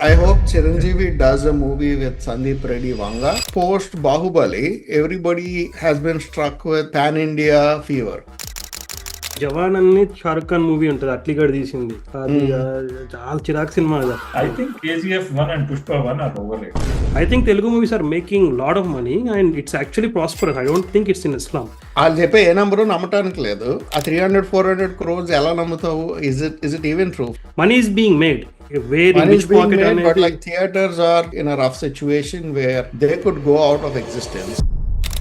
I hope Chiranjeevi does a movie with Sandeep Reddy Vanga. Post Bahubali, everybody has been struck with pan India fever. జవాన్ అని Shahrukh Khan movie ఉంటుంది, అట్లీగడ్ తీసింది అది. చాలా చిరాక్ cinema అది. I think KGF 1 and Pushpa 1 are overrated. I think Telugu movies are making lot of money and it's actually prosperous. I don't think it's in Islam. వాళ్ళు చెప్పే ఏ number నమ్మటానికి లేదు. ఆ 300-400 crores ఎలా నమ్ముతావు? Is it even true? Money is being made. Money is being made, but like theaters are in a rough situation where they could go out of existence.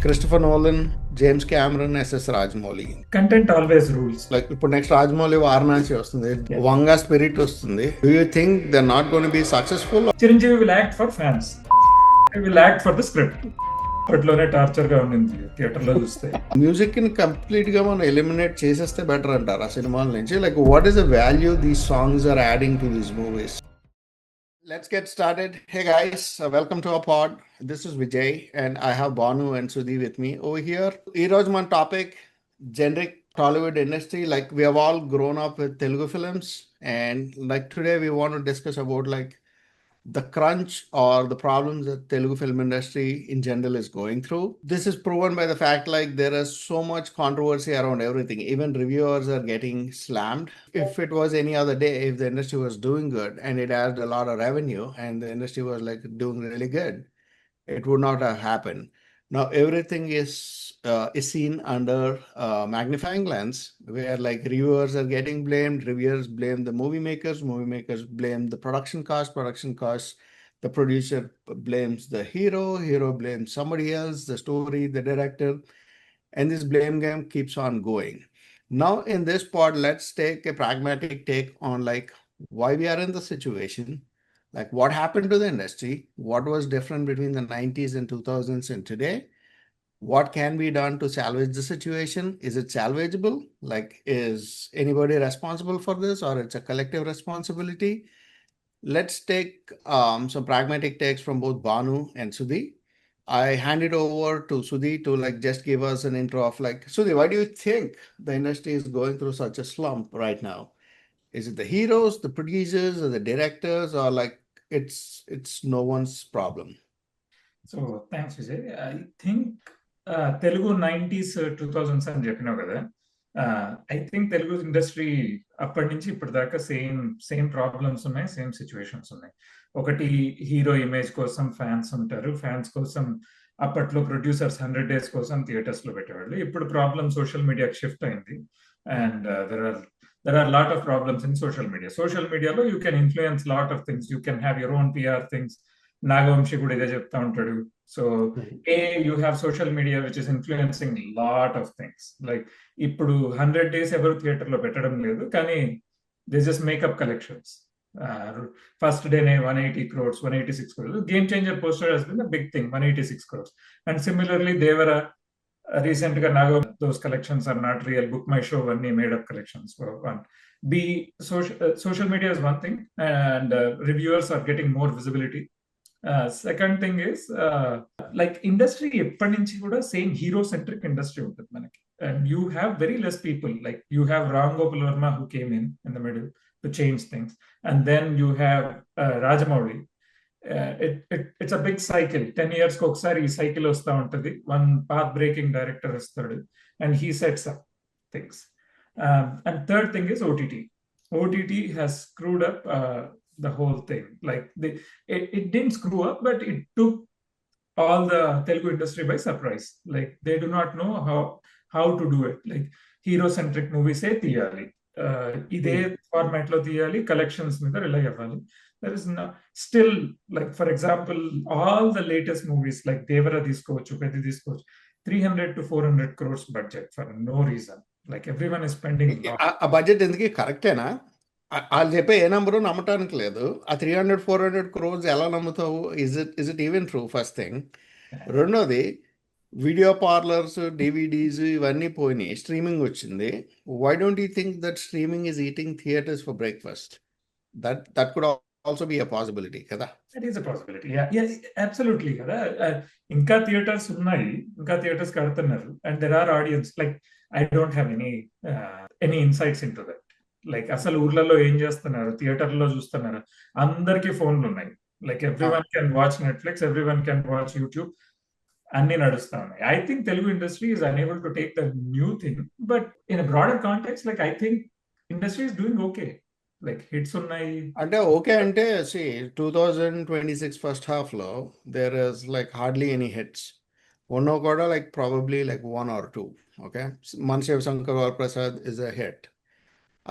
Christopher Nolan, James Cameron, SS Rajamouli. Content always rules. Like ఇప్పుడు next Rajamouli Varanasi వస్తుంది, Vanga spirit వస్తుంది. Do you think they're not going to be successful? Chiranjeevi will act for fans. He will act for the script. అప్పట్లోనే torture గా ఉండింది theatre లో చూస్తే. Music ని complete గా మనం ఎలిమినేట్ చేసేస్తే బెటర్ అంటారు ఆ సినిమాల నుంచి. Like what is the value these songs are adding to these movies? Let's get started. Hey guys, welcome to our pod. This is Vijay and I have Banu and Sudhi with me over here. Here's my topic, generic Tollywood industry. Like we have all grown up with Telugu films, and like today we want to discuss about like the crunch or the problems that Telugu film industry in general is going through. This is proven by the fact like there is so much controversy around everything. Even reviewers are getting slammed. If it was any other day, if the industry was doing good and it had a lot of revenue and the industry was like doing really good, it would not have happened. Now everything is seen under magnifying lens, where like reviewers are getting blamed, reviewers blame the movie makers blame the production cost, the producer blames the hero blames somebody else, the story, the director, and this blame game keeps on going. Now in this pod, let's take a pragmatic take on like why we are in the situation. Like what happened to the industry? What was different between the 90s and 2000s and today? What can be done to salvage the situation? Is it salvageable? Like, is anybody responsible for this or it's a collective responsibility? Let's take some pragmatic takes from both Banu and Sudhi. I hand it over to Sudhi to like just give us an intro of like, Sudhi, why do you think the industry is going through such a slump right now? Is it the heroes, the producers, or the directors, or like it's no one's problem? So thanks Vijay. I think Telugu 90s 2000s అని చెప్పినావు కదా. I think Telugu industry అప్పటి నుంచి ఇప్పటి దాకా same problems ఉన్నాయి, same situations ఉన్నాయి. ఒకటి, హీరో ఇమేజ్ కోసం ఫ్యాన్స్ ఉంటారు. ఫ్యాన్స్ కోసం అప్పట్లో ప్రొడ్యూసర్స్ 100 days కోసం థియేటర్స్ లో పెట్టేవాళ్ళు. ఇప్పుడు ప్రాబ్లమ్ సోషల్ మీడియాకి షిఫ్ట్ అయింది and there are lot of problems in social media. Social media lo you can influence lot of things. You can have your own PR things. Nagavamshi kuda ide chepta untadu. So you have social media which is influencing lot of things. Like ippudu 100 days ever theater lo pettadam ledu kani they just make up collections. First day ne 180 crores, 186 crores. Game Changer poster has been a big thing, 186 crores. And similarly Devara recent ga Nago, those collections are not real. Book My Show only made up collections for one. Social media is one thing, and reviewers are getting more visibility. Second thing is like industry ఎప్పటి నుంచి కూడా same hero centric industry ఉంటుంది మనకి. And you have very less people. Like you have Ram Gopal Verma who came in the middle to change things, and then you have Rajamouli. It's a big cycle. 10 years కి ఒకసారి ఈ cycle వస్తూ ఉంటుంది. One path breaking director వస్తాడు and he sets up things. And third thing is OTT has screwed up the whole thing. Like it didn't screw up, but it took all the Telugu industry by surprise. Like they do not know how to do it. Like hero centric movies ఏ తీయాలి, ఇదే format లో తీయాలి, collections మీద rely అవ్వాలి. There is no, still, like for example, all the latest movies like Devara తీసుకోవచ్చు, పెద్ద తీసుకోవచ్చు, 300 to 400 crores budget for no reason. Like everyone is spending ఆ బడ్జెట్ ఎందుకు కరెక్టేనా? వాళ్ళు చెప్పే ఏ నంబరు నమ్మటానికి లేదు. ఆ 300-400 crores ఎలా నమ్ముతావు? Is it even true? First thing. రెండోది, వీడియో పార్లర్స్, డివిడీస్ ఇవన్నీ పోయినాయి, స్ట్రీమింగ్ వచ్చింది. Why don't you think that streaming is eating theatres for breakfast? That could also be a possibility kada. That is a possibility. Yeah, absolutely kada. Inka theaters unnai, inka theaters kadtunnaru, and there are audience. Like I don't have any insights into that. Like అసలు ఊర్లలో ఏం చేస్తున్నారు, థియేటర్లో చూస్తున్నారు, అందరికీ ఫోన్లు ఉన్నాయి. Like everyone can watch Netflix, everyone can watch YouTube, అన్ని నడుస్తా ఉన్నాయి. I think Telugu industry is unable to take the new thing, but in broader context like I think industry is doing okay. Like hits ఉన్నాయి. అంటే okay అంటే see 2026 first హాఫ్లో there is like hardly any hits. ఉన్నో కూడా like probably like 1 or 2. Okay, మన Shivashankar Varaprasad is a hit.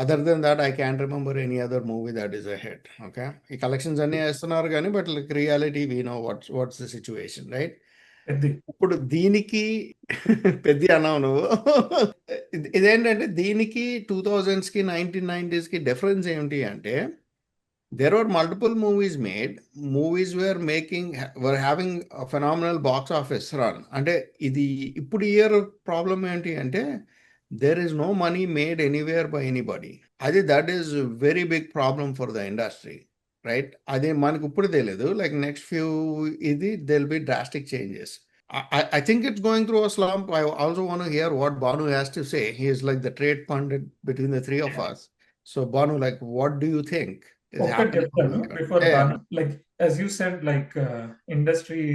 Other than that I can remember any other movie that is a hit. Okay, ఈ collections అన్నీ వేస్తున్నారు కానీ but like reality we know what's the situation, right? పెద్ద ఇప్పుడు దీనికి పెద్ద అన్నావు నువ్వు. ఇదేంటంటే దీనికి 2000s కి 1990s కి డిఫరెన్స్ ఏంటి అంటే there were multiple movies made. Movies were having a phenomenal box office run. అంటే ఇది ఇప్పుడు ఇయర్ ప్రాబ్లం ఏంటి అంటే there is no money made anywhere by anybody. అది that is very big problem for the industry, right? అది మనకు ఇప్పుడు తెలియదు. Like next few ఇది there'll be drastic changes. I think it's going through a slump. I also want to hear what Banu has to say. He is like the trade pundit between the three of us. So Banu, like, what do you think is ఒక్కటి happening over చెప్తాను here? Before Yeah, Bhanu. Like as you said, like industry,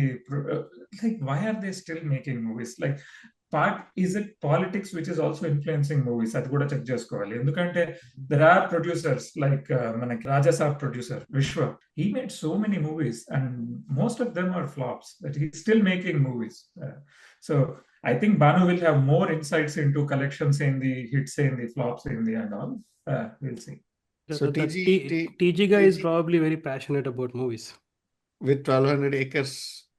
like why are they still making movies? Like part is it politics which is also influencing movies? అది కూడా check చేసుకోవాలి. ఎందుకంటే there are producers like మనకి రాజా సాబ్ producer విశ్వ, he made so many movies and most of them are flops, but he's still making movies. So I think Banu will have more insights into collections in the hits in the flops in the and all. We'll see. So TG guy is TG probably very passionate about movies. with 1200 acres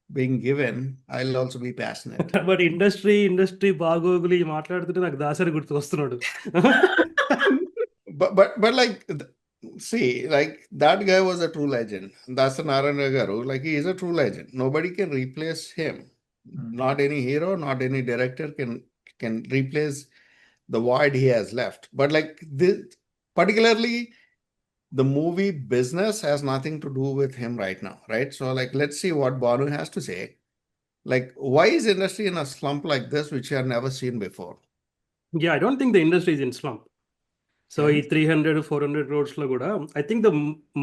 being given, I'll also be passionate. But industry బాగోగులు మాట్లాడుతుంటే నాకు దాసరి గుర్తు వస్తున్నాడు. but like see, like that guy was a true legend. That's Narayana Garu. Like he is a true legend. Nobody can replace him. Not any hero, not any director can replace the void he has left. But like this, particularly the movie business has nothing to do with him right now, right? So like let's see what Banu has to say. Like why is industry in a slump like this, which I have never seen before? Yeah, I don't think the industry is in slump. So Okay. ఈ 300-400 crores-లో కూడా I think the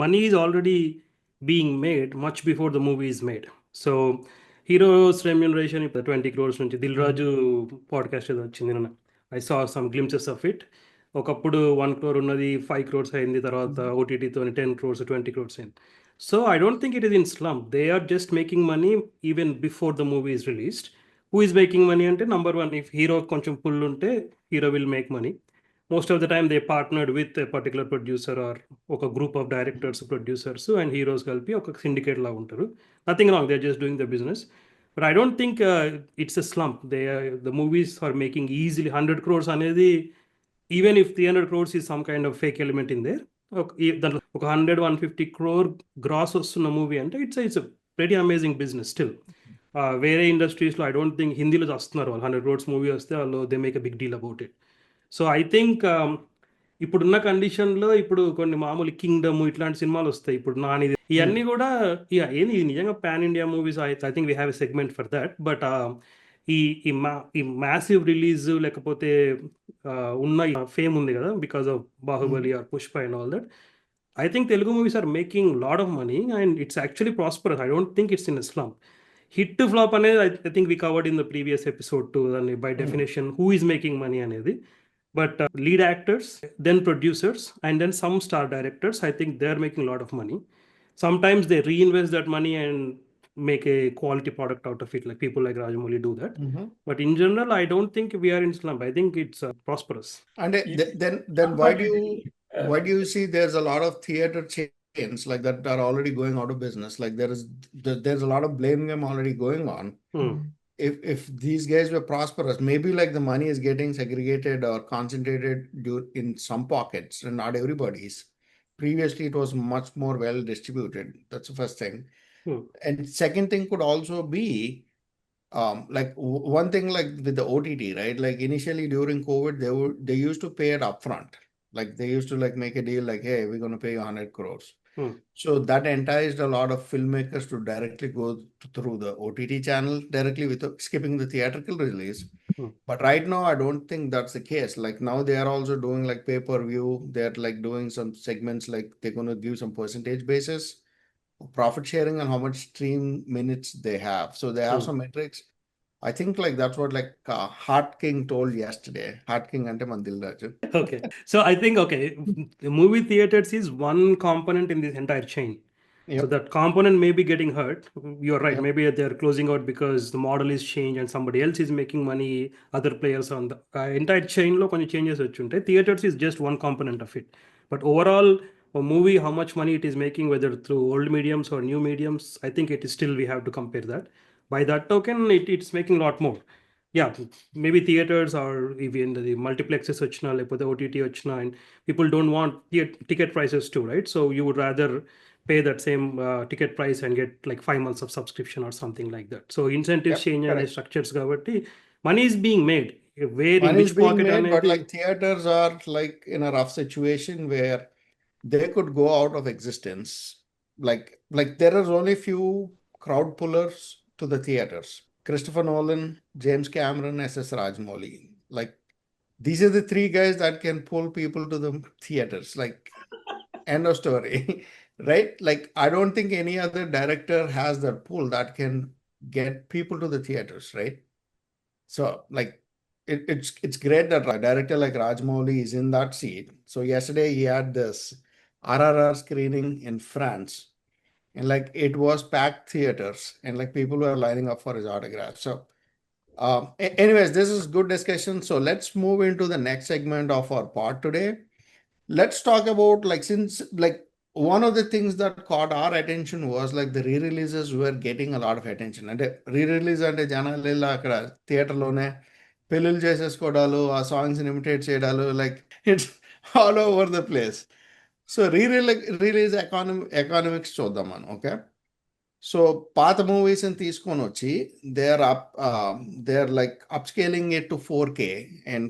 money is already being made much before the movie is made. So heroes remuneration ఇప్పుడు 20 crores నుంచి Dil Raju podcast ఏదో వచ్చింది నిన్న. I saw some glimpses of it. ఒకప్పుడు 1 crore ఉన్నది 5 crores అయింది, తర్వాత ఓటీటీతో 10 crores 20 crores అయింది. So I don't think it is in slump. They are just making money even before the movie is released. Who is making money అంటే number one, if hero కొంచెం pull ఉంటే hero will make money. Most of the time they partnered with a particular producer or ఒక group of directors, producers and heroes కలిపి ఒక syndicate లాగా ఉంటారు. Nothing wrong, they're just doing the business. But I don't think it's a slump. The movies are making easily 100 crores అనేది, even if 300 crores is some kind of fake element in there, దాంట్లో ఒక 100-150 crore gross వస్తున్న movie అంటే it's very amazing business still. వేరే ఇండస్ట్రీస్లో I don't think హిందీలో వస్తున్నారు వాళ్ళు 100 crores movie వస్తే వాళ్ళు they make a big deal about it. So I think ఇప్పుడున్న కండిషన్లో ఇప్పుడు కొన్ని మామూలు కింగ్డమ్ ఇట్లాంటి సినిమాలు వస్తాయి. ఇప్పుడు నానిది ఇవన్నీ కూడా ఏంది నిజంగా pan India movies. I think we have a segment for that. But ఈ మ్యాసివ్ రిలీజ్ లేకపోతే ఉన్న ఫేమ్ ఉంది కదా because of Baahubali or Pushpa and all that. I think Telugu movies are making a lot of money and it's actually prosperous. I don't think it's in a slump. Hit to flop అనేది I think we covered in the previous episode too. And by definition, who is making money అనేది. But lead actors, then producers, and then some star directors, I think they're making a lot of money. Sometimes they reinvest that money and make a quality product out of it, like people like Rajamouli do that. But in general, I don't think we are in slump. I think it's prosperous. And then why do you see there's a lot of theater chains like that are already going out of business? Like there's a lot of blame game already going on. If these guys were prosperous, maybe like the money is getting segregated or concentrated in some pockets and not everybody's. Previously, it was much more well distributed. That's the first thing. And second thing could also be like one thing like with the OTT, right? Like initially during COVID, they used to pay it upfront. Like they used to like make a deal like, hey, we're going to pay you 100 crores. So that enticed a lot of filmmakers to directly go through the OTT channel directly without skipping the theatrical release. But right now, I don't think that's the case. Like now, they are also doing like pay-per-view. They're like doing some segments, like they're going to give some percentage basis of profit sharing and how much stream minutes they have. So they have some metrics. I think like that's what like Heart King told yesterday. Heart King ante man Dil Raju. Okay. So I think, the movie theaters is one component in this entire chain. So Yep. that component may be getting hurt. You're right. Yep. Maybe they're closing out because the model is changed and somebody else is making money. Other players on the entire chain lo కొన్ని changes వచ్చుంటాయి. Theaters is just one component of it. But overall, a movie, how much money it is making, whether through old mediums or new mediums, I think it is still, we have to compare that. By that token, it's making a lot more. Yeah, maybe theaters or even the multiplexes వచ్చిna లేకపోతే OTT వచ్చిna, and people don't want ticket prices too, right? So you would rather pay that same ticket price and get like 5 months of subscription or something like that. So incentives Yep. change and Correct. structures కాబట్టి money is being made. Where in Money is which being pocket made, but అనేది, like theaters are like in a rough situation where they could go out of existence. Like there are only few crowd pullers to the theaters. Christopher Nolan, James Cameron, S.S. Rajamouli. Like these are the three guys that can pull people to the theaters. Like end of story. Right? Like I don't think any other director has that pull that can get people to the theaters, right? So like it's great that a director like Rajamouli is in that seat. So yesterday he had this RRR screening in France, and like it was packed theaters, and like people were lining up for his autograph. So anyways, this is good discussion. So let's move into the next segment of our pod today. Let's talk about like since like one of the things that caught our attention was like the re-releases were getting a lot of attention. అంటే re-release అంటే జనాలు వెళ్ళి అక్కడ థియేటర్లోనే పెళ్ళిళ్ళు చేసేసుకోవడాలు ఆ సాంగ్స్ని imitate చేయడాలు like it's all over the place. So release economics చూద్దాం మనం. ఓకే, సో పాత మూవీస్ని తీసుకొని వచ్చి they are like upscaling it to 4K and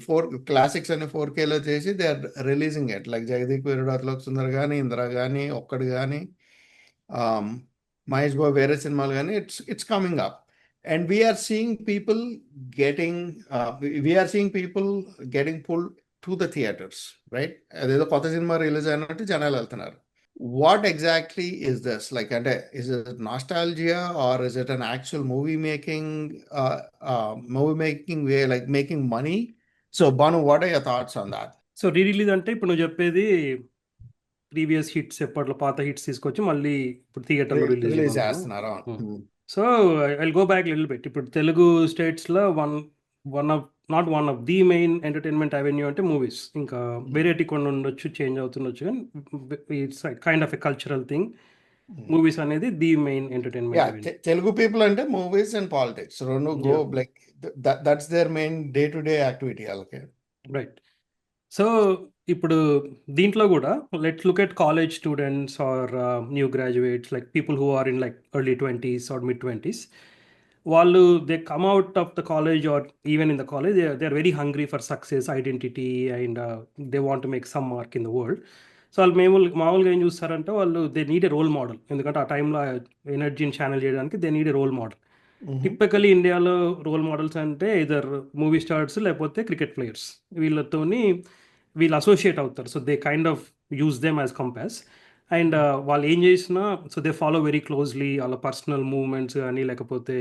classics అని 4Kలో చేసి they are releasing it like Jagadeep Veerudu Athiloka Sundar కానీ ఇందిరా కానీ ఒక్కడు కానీ మహేష్ బాబు వేరే సినిమాలు కానీ it's coming up and we are seeing people getting pull to the theatres, right? అదేదో కొత్త సినిమా రిలీజ్ అయినట్టు జనాలు వెళ్తున్నారు. What exactly is this? Like, is it nostalgia or is it an actual movie making way, like making money? So, Banu, what are your thoughts on that? So re-release అంటే ఇప్పుడు నువ్వు చెప్పేది previous hits, ఎప్పట్లో పాత hits తీసుకొచ్చి మళ్ళీ ఇప్పుడు థియేటర్లో release Release చేయడం. చేస్తున్నారు. So I go back little bit. ఇప్పుడు తెలుగు స్టేట్స్లో one of the main entertainment avenue అంటే మూవీస్. ఇంకా వెరైటీ కొన్ని ఉండొచ్చు, చేంజ్ అవుతుండొచ్చు, కానీ it's kind of a cultural thing. Movies అనేది the main entertainment avenue. Telugu people and movies and politics. So, no go like that's their main day-to-day activity. Okay. Right. So ఇప్పుడు దీంట్లో కూడా let's look at college students or new graduates, like people who are in like early 20s or mid 20s. వాళ్ళు they come out of the college or even in the college, they are very hungry for success, identity, and they want to make some mark in the world. So వాళ్ళు మామూలుగా ఏం చూస్తారంటే వాళ్ళు they need a role model. ఎందుకంటే ఆ టైంలో ఎనర్జీని channel చేయడానికి they need a role model. Typically ఇండియాలో రోల్ మోడల్స్ అంటే ఇదర్ మూవీ స్టార్స్ లేకపోతే క్రికెట్ ప్లేయర్స్. వీళ్ళు అసోసియేట్ అవుతారు. So they kind of use them as compass. And వాళ్ళు ఏం చేసినా, so they follow very closely వాళ్ళ పర్సనల్ మూవ్మెంట్స్ కానీ, లేకపోతే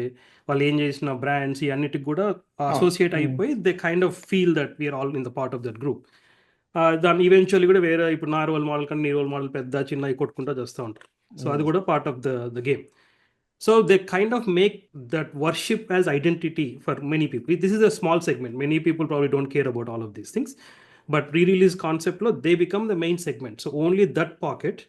వాళ్ళు ఏం చేసిన బ్రాండ్స్ ఇవన్నిటికి కూడా అసోసియేట్ అయిపోయి they kind of feel that we are all in the part of that group. దాన్ని ఈవెన్చువల్లీ కూడా వేరే, ఇప్పుడు నా రోల్ మోడల్ కానీ నీ రోల్ మోడల్ పెద్ద చిన్న కొట్టుకుంటూ చేస్తూ ఉంటారు. సో అది కూడా part of the game. So they kind of make that worship as identity for many people. This is a small segment. Many people probably don't care about all of these things. But re-release concept lo they become the main segment. So only that pocket.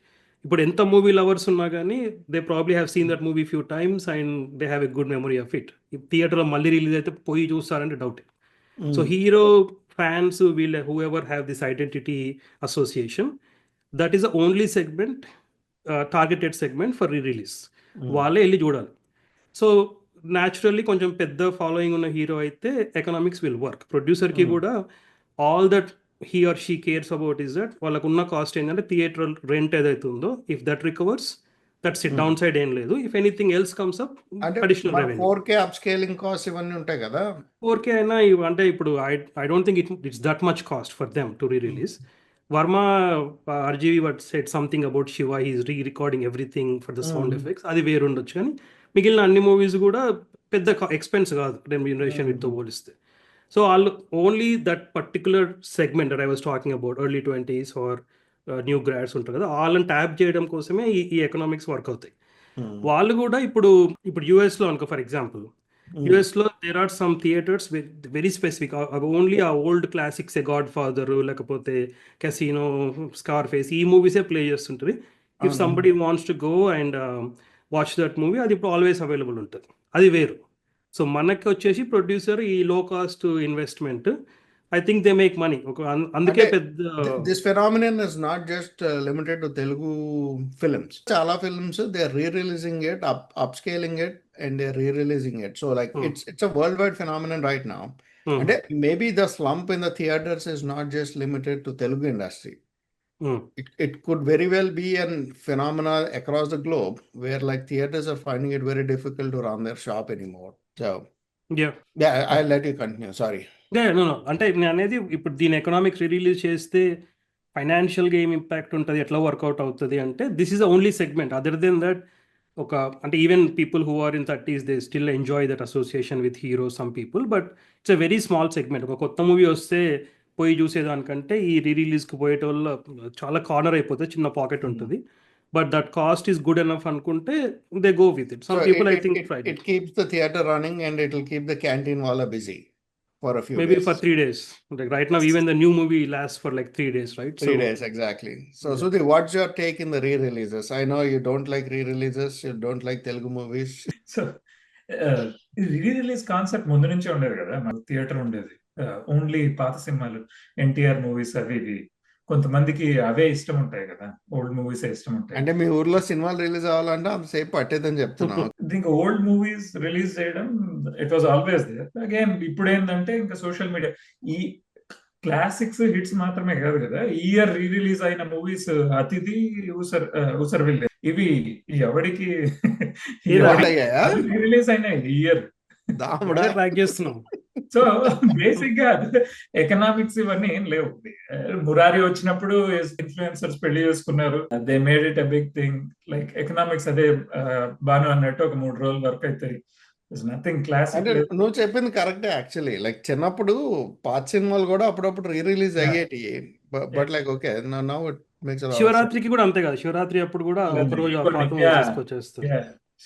ఇప్పుడు ఎంత movie lovers ఉన్నా కానీ they probably have seen that movie few times and they have a good memory of it. థియేటర్లో మళ్ళీ release అయితే పోయి చూస్తారంటే doubt. So hero fans వీళ్ళ whoever have this identity association, that is the only segment, targeted segment for re-release. వాళ్ళే వెళ్ళి చూడాలి. So naturally కొంచెం పెద్ద ఫాలోయింగ్ ఉన్న హీరో అయితే ఎకనామిక్స్ విల్ వర్క్. ప్రొడ్యూసర్కి కూడా all that he or she cares about is that వాళ్ళకు ఉన్న కాస్ట్ ఏంటంటే థియేటర్ రెంట్ ఏదైతే ఉందో, if that recovers that's it. Downside ఏం లేదు. If anything else comes up, అంటే అడిషనల్ మన revenue. 4K upscaling cost ఇవన్నీ ఉంటాయి కదా. 4K అయినా అంటే ఇప్పుడు I don't think it's that much cost for them to re-release. Varma RGV what said something about Shiva, he's రీ-రికార్డింగ్ everything for the sound effects, అది వేరు ఉండొచ్చు. కానీ మిగిలిన అన్ని మూవీస్ కూడా పెద్ద ఎక్స్పెన్స్ కాదు రెమ్యూనరేషన్ వీటితో పోలిస్తే. సో వాళ్ళు only that particular segment that I was talking about, early 20s or new grads ఉంటారు కదా, వాళ్ళని ట్యాప్ చేయడం కోసమే ఈ ఎకనామిక్స్ వర్క్ అవుతాయి. వాళ్ళు కూడా ఇప్పుడు యూఎస్లో అనుకో, ఫర్ ఎగ్జాంపుల్ యూఎస్లో there are some theatres very specific, only ఆ old classics, a Godfather లేకపోతే కెసినో, స్కార్ ఫేస్, ఈ మూవీసే ప్లే చేస్తుంటుంది. If somebody wants to go and watch that movie, అది ఇప్పుడు ఆల్వేస్ అవైలబుల్ ఉంటుంది. అది వేరు. సో మనకి వచ్చేసి ప్రొడ్యూసర్ ఈ low cost investment, I think they make money. అందుకే పెద్ద this phenomenon is not just limited to Telugu films. చాలా films they are re-releasing it, upscaling it and they are re-releasing it. So like it's a worldwide phenomenon right now. అంటే maybe the slump in the theatres is not just limited to Telugu industry. It could very well be a phenomena across the globe where like theaters are finding it very difficult to run their shop anymore. So yeah, I'll let you continue. Sorry. No అంటే నేను అనేది ఇప్పుడు దీని economics release చేస్తే ఫైనాన్షియల్గా ఏం impact ఉంటుంది, ఎట్లా వర్కౌట్ అవుతుంది అంటే, this is the only segment. Other than that అంటే even people who are in 30s they still enjoy that association with hero, some people, but it's a very small segment. ఒక కొత్త movie వస్తే పోయి చూసేదానికంటే ఈ రిలీజ్కి పోయేటోళ్ళ చాలా కార్నర్ అయిపోతుంది, చిన్న పాకెట్ ఉంటుంది. But that cost is good enough అనుకుంటే they go with it. Some people I think it keeps the theater running and it will keep the canteen wala busy for a few maybe days. for 3 days. Like right now, even the new movie lasts for like 3 days, right? 3 days, exactly. So Sudhi, what's your take in the re-releases? I know you don't like re-releases, you don't like Telugu movies. So re release concept ముందు నుంచే ఉండేది కదా, మన theatre ఉండేది. Only పాత సినిమాలు, NTR movies అవి ఇవి, కొంతమందికి అవే ఇష్టం ఉంటాయి కదా, ఓల్డ్ మూవీస్ ఇష్టం ఉంటాయి. అంటే మీ ఊర్లో సినిమాలు రిలీజ్ అవ్వాలంటే అంతసేపు పట్టేదని చెప్తున్నావు. ఇంకా ఓల్డ్ మూవీస్ రిలీజ్ చేయడం it was always there. Again ఇప్పుడు ఏంటంటే ఇంకా సోషల్ మీడియా, ఈ క్లాసిక్స్ హిట్స్ మాత్రమే కాదు కదా, ఈ ఇయర్ రీ రిలీజ్ అయిన మూవీస్ అతిథి, ఉసర్ విల్లే, ఇవి ఎవడికి రిలీజ్ అయినాయి ఈ ఇయర్ ట్రాక్ చేస్తున్నాం. సో బేసిక్ గా ఎకనామిక్స్ ఇవన్నీ ఏం లేవు. మురారి వచ్చినప్పుడు ఇన్ఫ్లుయెన్సర్స్ పెళ్లి చేసుకున్నారు, they made it a big thing. Like economics అదే బాను అన్నట్టు ఒక 3 రోజులు వర్క్ అవుతాయి. Nothing classic. నువ్వు చెప్పింది కరెక్టే యాక్చువల్లీ. లైక్ చిన్నప్పుడు పాత సినిమాలు కూడా అప్పుడప్పుడు రీ రిలీజ్ అయ్యేటి, but like okay now it makes a lot. శివరాత్రికి కూడా అంతే కదా, శివరాత్రి అప్పుడు కూడా ఒక రోజు తీసుకొచ్చేస్తారు.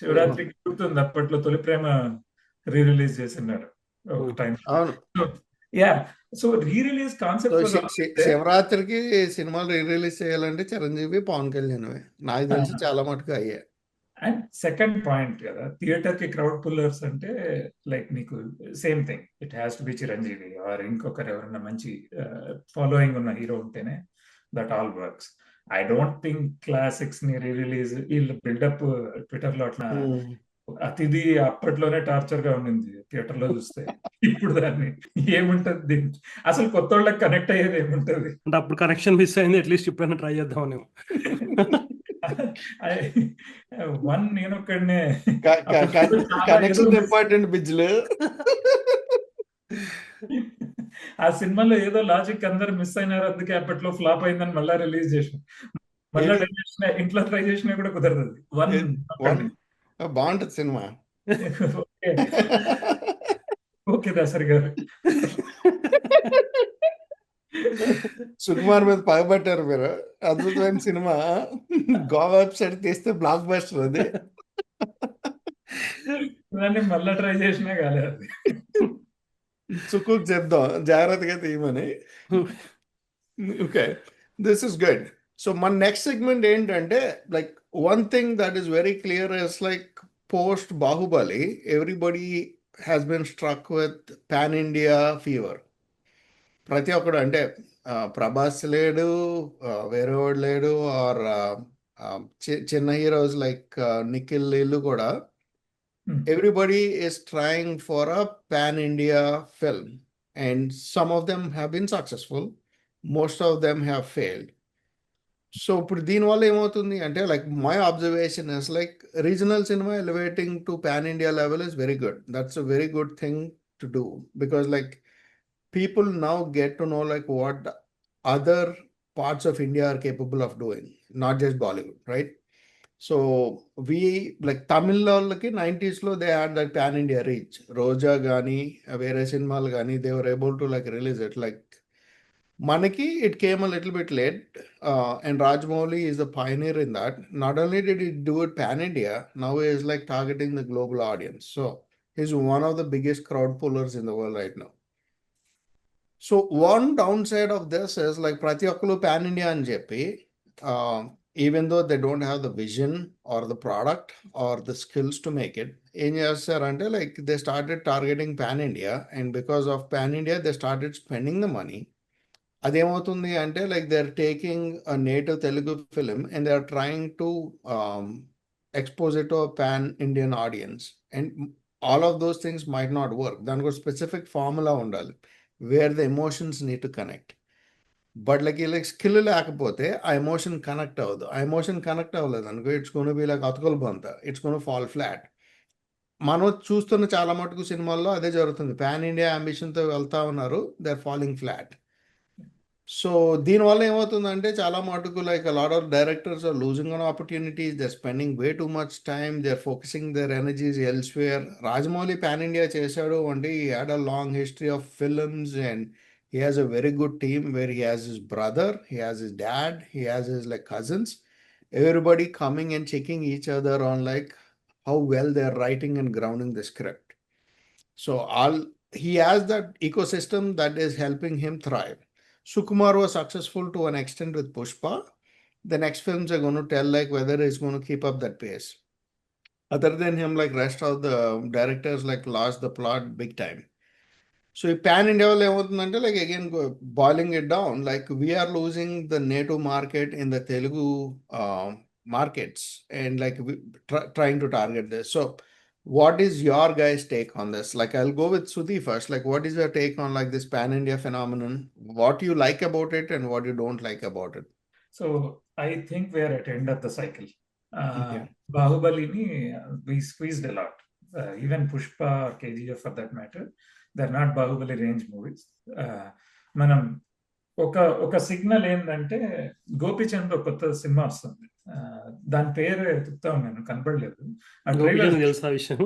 శివరాత్రికి గుర్తుంది, అప్పట్లో తొలి ప్రేమ రీ రిలీజ్ చేసినారు ఒక time. Yeah, so re release concept. శివరాత్రికి సినిమాలు రీ రిలీజ్ చేయాలంటే చిరంజీవి, పవన్ కళ్యాణ్ నాకు తెలిసి చాలా మటుకు అయ్యాయి. అండ్ సెకండ్ పాయింట్ కదా, థియేటర్ కి క్రౌడ్ పుల్లర్స్ అంటే లైక్ నీకు same thing, it has to be Chiranjeevi or ఇంకొకరు ఎవరన్నా మంచి ఫాలోయింగ్ ఉన్న హీరో ఉంటేనే that all works. I don't think classics ని రీ రిలీజ్ వీళ్ళు బిల్డప్ ట్విట్టర్ లో అట్లా, అతిథి అప్పట్లోనే టార్చర్ గా ఉండింది థియేటర్ లో చూస్తే. ఇప్పుడు దాన్ని ఏముంటది అసలు, కొత్త వాళ్ళకి కనెక్ట్ అయ్యేది ఏముంటది అంటే, అప్పుడు కనెక్షన్ మిస్ అయింది, అట్లీస్ట్ ఇప్పుడైనా ట్రై చేద్దాం. వన్ నేను ఒక్కడనే కనెక్షన్ ఇంపార్టెంట్ బిజ్లు. ఆ సినిమాలో ఏదో లాజిక్ అందరు మిస్ అయినారు, అందుకే అప్పట్లో ఫ్లాప్ అయిందని మళ్ళా రిలీజ్ చేసిన, మళ్ళా ఇంట్లో ట్రై చేసినా కూడా కుదరదు. వన్ బాగుంటది సినిమా. ఓకే దాసరి గారు, సుకుమార్ మీద పగబట్టారు మీరు. అద్భుతమైన సినిమా, గోవా వెబ్సైట్ తీస్తే బ్లాక్ బస్టర్ అది. మళ్ళా ట్రై చేసినా కాలేదు. సుకుకు చెప్దాం జాగ్రత్తగా తీయమని. Okay, this is good. So మన నెక్స్ట్ సెగ్మెంట్ ఏంటంటే, like one thing that is very clear is like post Baahubali everybody has been struck with pan India fever. ప్రతి ఒక్కడు అంటే ప్రభాస్ లేడు, వేరేవాడు లేడు, ఆర్ చిన్న హీరోస్ లైక్ నిఖిల్ వీళ్ళు కూడా, everybody is trying for a pan India film and some of them have been successful, most of them have failed. So ఇప్పుడు దీనివల్ల ఏమవుతుంది అంటే like my observation is like regional cinema elevating to pan India level is very good. That's a very good thing to do because like people now get to know like what other parts of India are capable of doing, not just Bollywood, right? So we like Tamil వాళ్ళకి 90s లో they had that pan India reach. రోజా కానీ వేరే సినిమాలు కానీ they were able to like release it. Like మనకి it came a little bit late, and Rajamouli is the pioneer in that. Not only did he do it pan India, now he is like targeting the global audience. So he's one of the biggest crowd pullers in the world right now. So one downside of this is like ప్రతి ఒక్కరు pan India అని చెప్పి even though they don't have the vision or the product or the skills to make it, ఏం చేస్తారంటే like they started targeting pan India and because of pan India they started spending the money. అదేమవుతుంది అంటే like they are taking a native Telugu film and they are trying to expose it to a pan Indian audience, and all of those things might not work. దానికి ఒక specific formula ఉండాలి wear the emotions need to connect. But like like skill లేకపోతే ఆ emotion connect అవ్వదు. ఆ emotion connect అవ్వలేదు అనుకో it's gonna be like అతుకలు బంత, ఇట్స్ గోన్ ఫాల్ ఫ్లాట్. మనం చూస్తున్న చాలా మటుకు సినిమాల్లో అదే జరుగుతుంది. పాన్ ఇండియా అంబిషన్తో వెళ్తా ఉన్నారు, they are falling flat. So దీనివల్ల ఏమవుతుందంటే చాలా మటుకు like lot of directors are losing on opportunities, they are spending way too much time, they are focusing their energies elsewhere. Rajamouli pan India చేశాడు అంటే he had a long history of films and he has a very good team where he has his brother, he has his dad, he has his like cousins, everybody coming and checking each other on like how well they are writing and grounding the script. So all he has that ecosystem that is helping him thrive. Sukumar was successful to an extent with Pushpa. The next films are going to tell like whether he's going to keep up that pace. Other than him, like rest of the directors like lost the plot big time. So ఈ pan India వల్ల ఏమవుతుందంటే like again boiling it down, like we are losing the native market in the Telugu markets and like we trying to target this. So what is your guys' take on this? Like I'll go with Sudhi first. Like what is your take on like this pan India phenomenon? What you like about it and what you don't like about it? So I think we are at end of the cycle. Okay. Bahubalini, we squeezed a lot. Even Pushpa or KGF for that matter, they're not Bahubali range movies. మనం ఒక signal ఏంటంటే గోపిచంద్ ఒక కొత్త cinema వస్తుంది. దాని పేరు ఎత్తుకుతా ఉన్నాను, కనబడలేదు. గోపిచంద్ తెలుసా విషయం?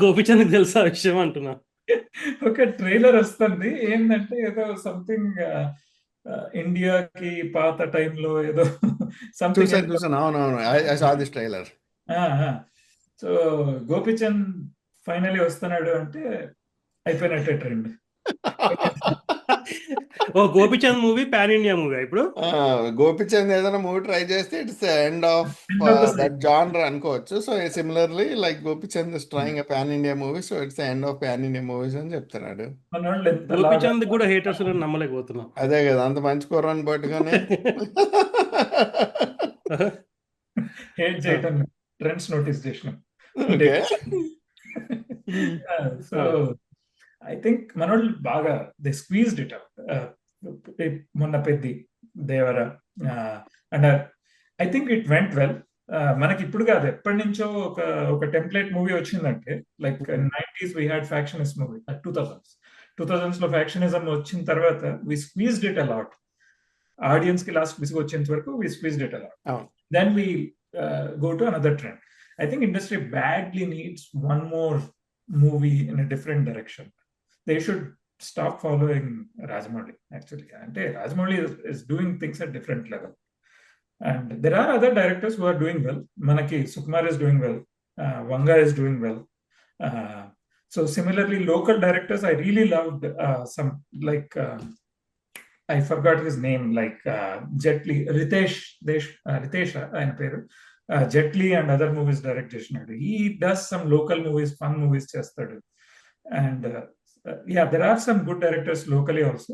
గోపిచంద్ తెలుసా విషయం అంటున్నా. ఒక ట్రైలర్ వస్తుంది, ఏంటంటే ఏదో సంథింగ్ ఇండియాకి పాత టైంలో ఏదో something. I saw this trailer. So Gopichand finally వస్తున్నాడు అంటే అయిపోయినట్టే ట్రెండ్. ఓ Gopichand movie pan India movie ఇప్పుడు. గోపిచంద్ ఏదైనా మూవీ ట్రై చేస్తే it's end of that genre అనుకోవచ్చు. So similarly like Gopichand is trying a pan India movie, so it's end of pan India movies అని చెప్తున్నాడు. గోపిచంద్ కూడా హేటర్స్ నమ్మలేకపోతున్నాం. అదే కదా, అంత మంచి కుర్రాన్ని పట్టుకొని హేట్ చేయటం, ట్రెండ్స్ నోటీస్ చేసినాం. సో ఐ థింక్ మనోళ్ళు బాగా దే స్క్వీజ్డ్ ఇట్ అవుట్. మొన్న Peddi Devara and I think it went well. మనకి ఇప్పుడు కాదు, ఎప్పటి నుంచో ఒక టెంప్లెట్ మూవీ వచ్చిందంటే like 90s we had factionist movie, 2000s లో ఫ్యాక్షనిజం వచ్చిన తర్వాత we squeezed it a lot. Audience కి లాస్ట్ విసుగు వచ్చేంత వరకు we squeezed it a lot. Then we go to another trend. I think industry badly needs one more movie in a different direction. They should stop following Rajamouli actually. And Rajamouli is doing things at different level. And there are other directors who are doing well. Manaki Sukumar is doing well. Vanga is doing well. So similarly, local directors, I really loved some like I forgot his name, like Jet Li, Ritesh ఆయన పేరు. Jet Li and other movies direct చేసినాడు. He does some local movies, fun movies చేస్తాడు. And yeah, there are some good directors locally also.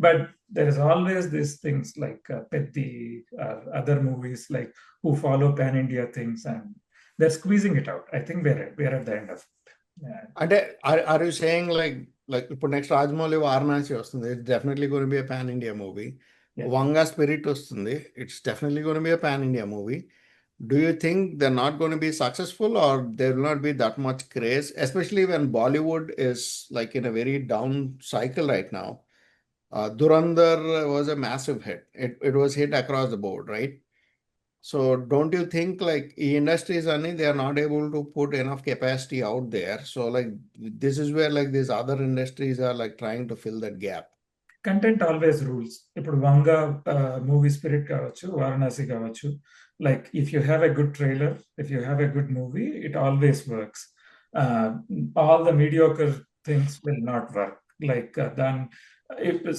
But there is always these things like Petti or other movies like who follow pan-India things and they're squeezing it out. I think we're at the end of it. అంటే are you saying like ఇప్పుడు next Rajamouli Varanasi వస్తుంది, it's definitely going B a pan India movie. Yeah. Vanga spirit వస్తుంది. It's definitely going to be a pan-India movie. Do you think they're not going to be successful, or there will not be that much craze, especially when Bollywood is like in a very down cycle right now? Durandar was a massive hit. It was hit across the board, right? So don't you think like industries only they are not able to put enough capacity out there? So like this is where like these other industries are like trying to fill that gap. Content always rules. ఇప్పుడు Vanga movie spirit కావచ్చు, వారణాసి కావచ్చు, like if you have a good trailer, if you have a good movie, it always works. All the mediocre things will not work. Like దాని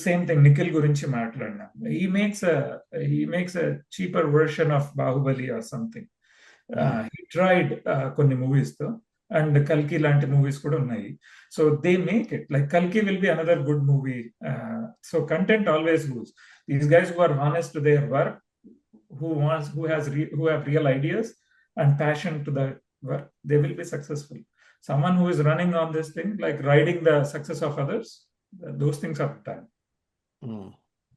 same thing Nikhil గురించి మాట్లాడినా, he makes a cheaper version of Bahubali or something. He tried కొన్ని movies తో, and కల్కి లాంటి movies కూడా ఉన్నాయి. So they make it like కల్కి will be another good movie. So content always rules. These guys who are honest to their work, who have real ideas and passion to the work, they will be successful. Someone who is running on this thing, like riding the success of others, those things are done.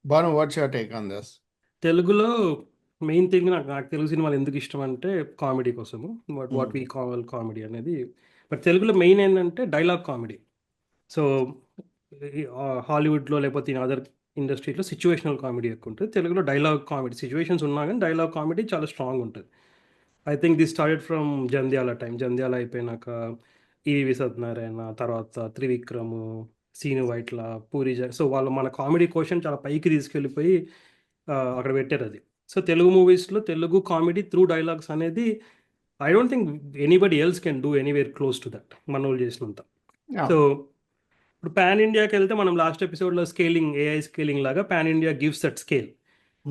Banu, what's your take on this? తెలుగులో main thing నాకు తెలుగు సినిమాలు ఎందుకు ఇష్టం అంటే comedy కోసము, what we call comedy అనేది. But తెలుగులో main ఏంటంటే డైలాగ్ కామెడీ. సో హాలీవుడ్లో లేకపోతే అదర్ ఇండస్ట్రీలో సిచ్యువేషనల్ కామెడీ ఎక్కువ ఉంటుంది. తెలుగులో డైలాగ్ కామెడీ, సిచ్యువేషన్స్ ఉన్నా కానీ డైలాగ్ కామెడీ చాలా స్ట్రాంగ్ ఉంటుంది. I think this started from Jandhyala time. Jandhyala అయిపోయినాక ఈవి సత్యనారాయణ, తర్వాత త్రివిక్రము, సీను వైట్ల, పూరి సో వాళ్ళు మన కామెడీ క్వశ్చన్ చాలా పైకి తీసుకెళ్ళిపోయి అక్కడ పెట్టారు అది. సో తెలుగు మూవీస్లో తెలుగు కామెడీ త్రూ డైలాగ్స్ అనేది I don't think anybody else can do anywhere close to that, మన వాళ్ళు చేసినంత. సో ఇప్పుడు పాన్ ఇండియాకి వెళ్తే మనం లాస్ట్ ఎపిసోడ్లో స్కేలింగ్, ఏఐ స్కేలింగ్ లాగా pan India gives that scale.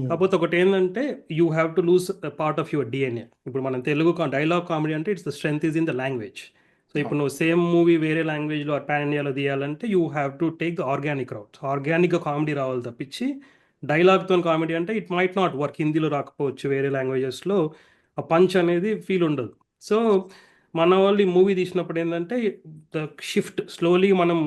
కాకపోతే ఒకటి ఏంటంటే you have to lose part of your DNA. ఇప్పుడు మనం తెలుగు డైలాగ్ కామెడీ అంటే it's the strength is in the language. So ఇప్పుడు నువ్వు సేమ్ మూవీ వేరే లాంగ్వేజ్లో పాన్ ఇండియాలో తీయాలంటే you have to take the organic route. ఆర్గానిక్గా కామెడీ రావాలి తప్పించి డైలాగ్తో కామెడీ అంటే ఇట్ మైట్ నాట్ వర్క్. హిందీలో రాకపోవచ్చు, వేరే లాంగ్వేజెస్లో ఆ పంచ్ అనేది ఫీల్ ఉండదు. సో మన వాళ్ళు ఈ మూవీ తీసినప్పుడు ఏంటంటే ద షిఫ్ట్ స్లోలీ, మనం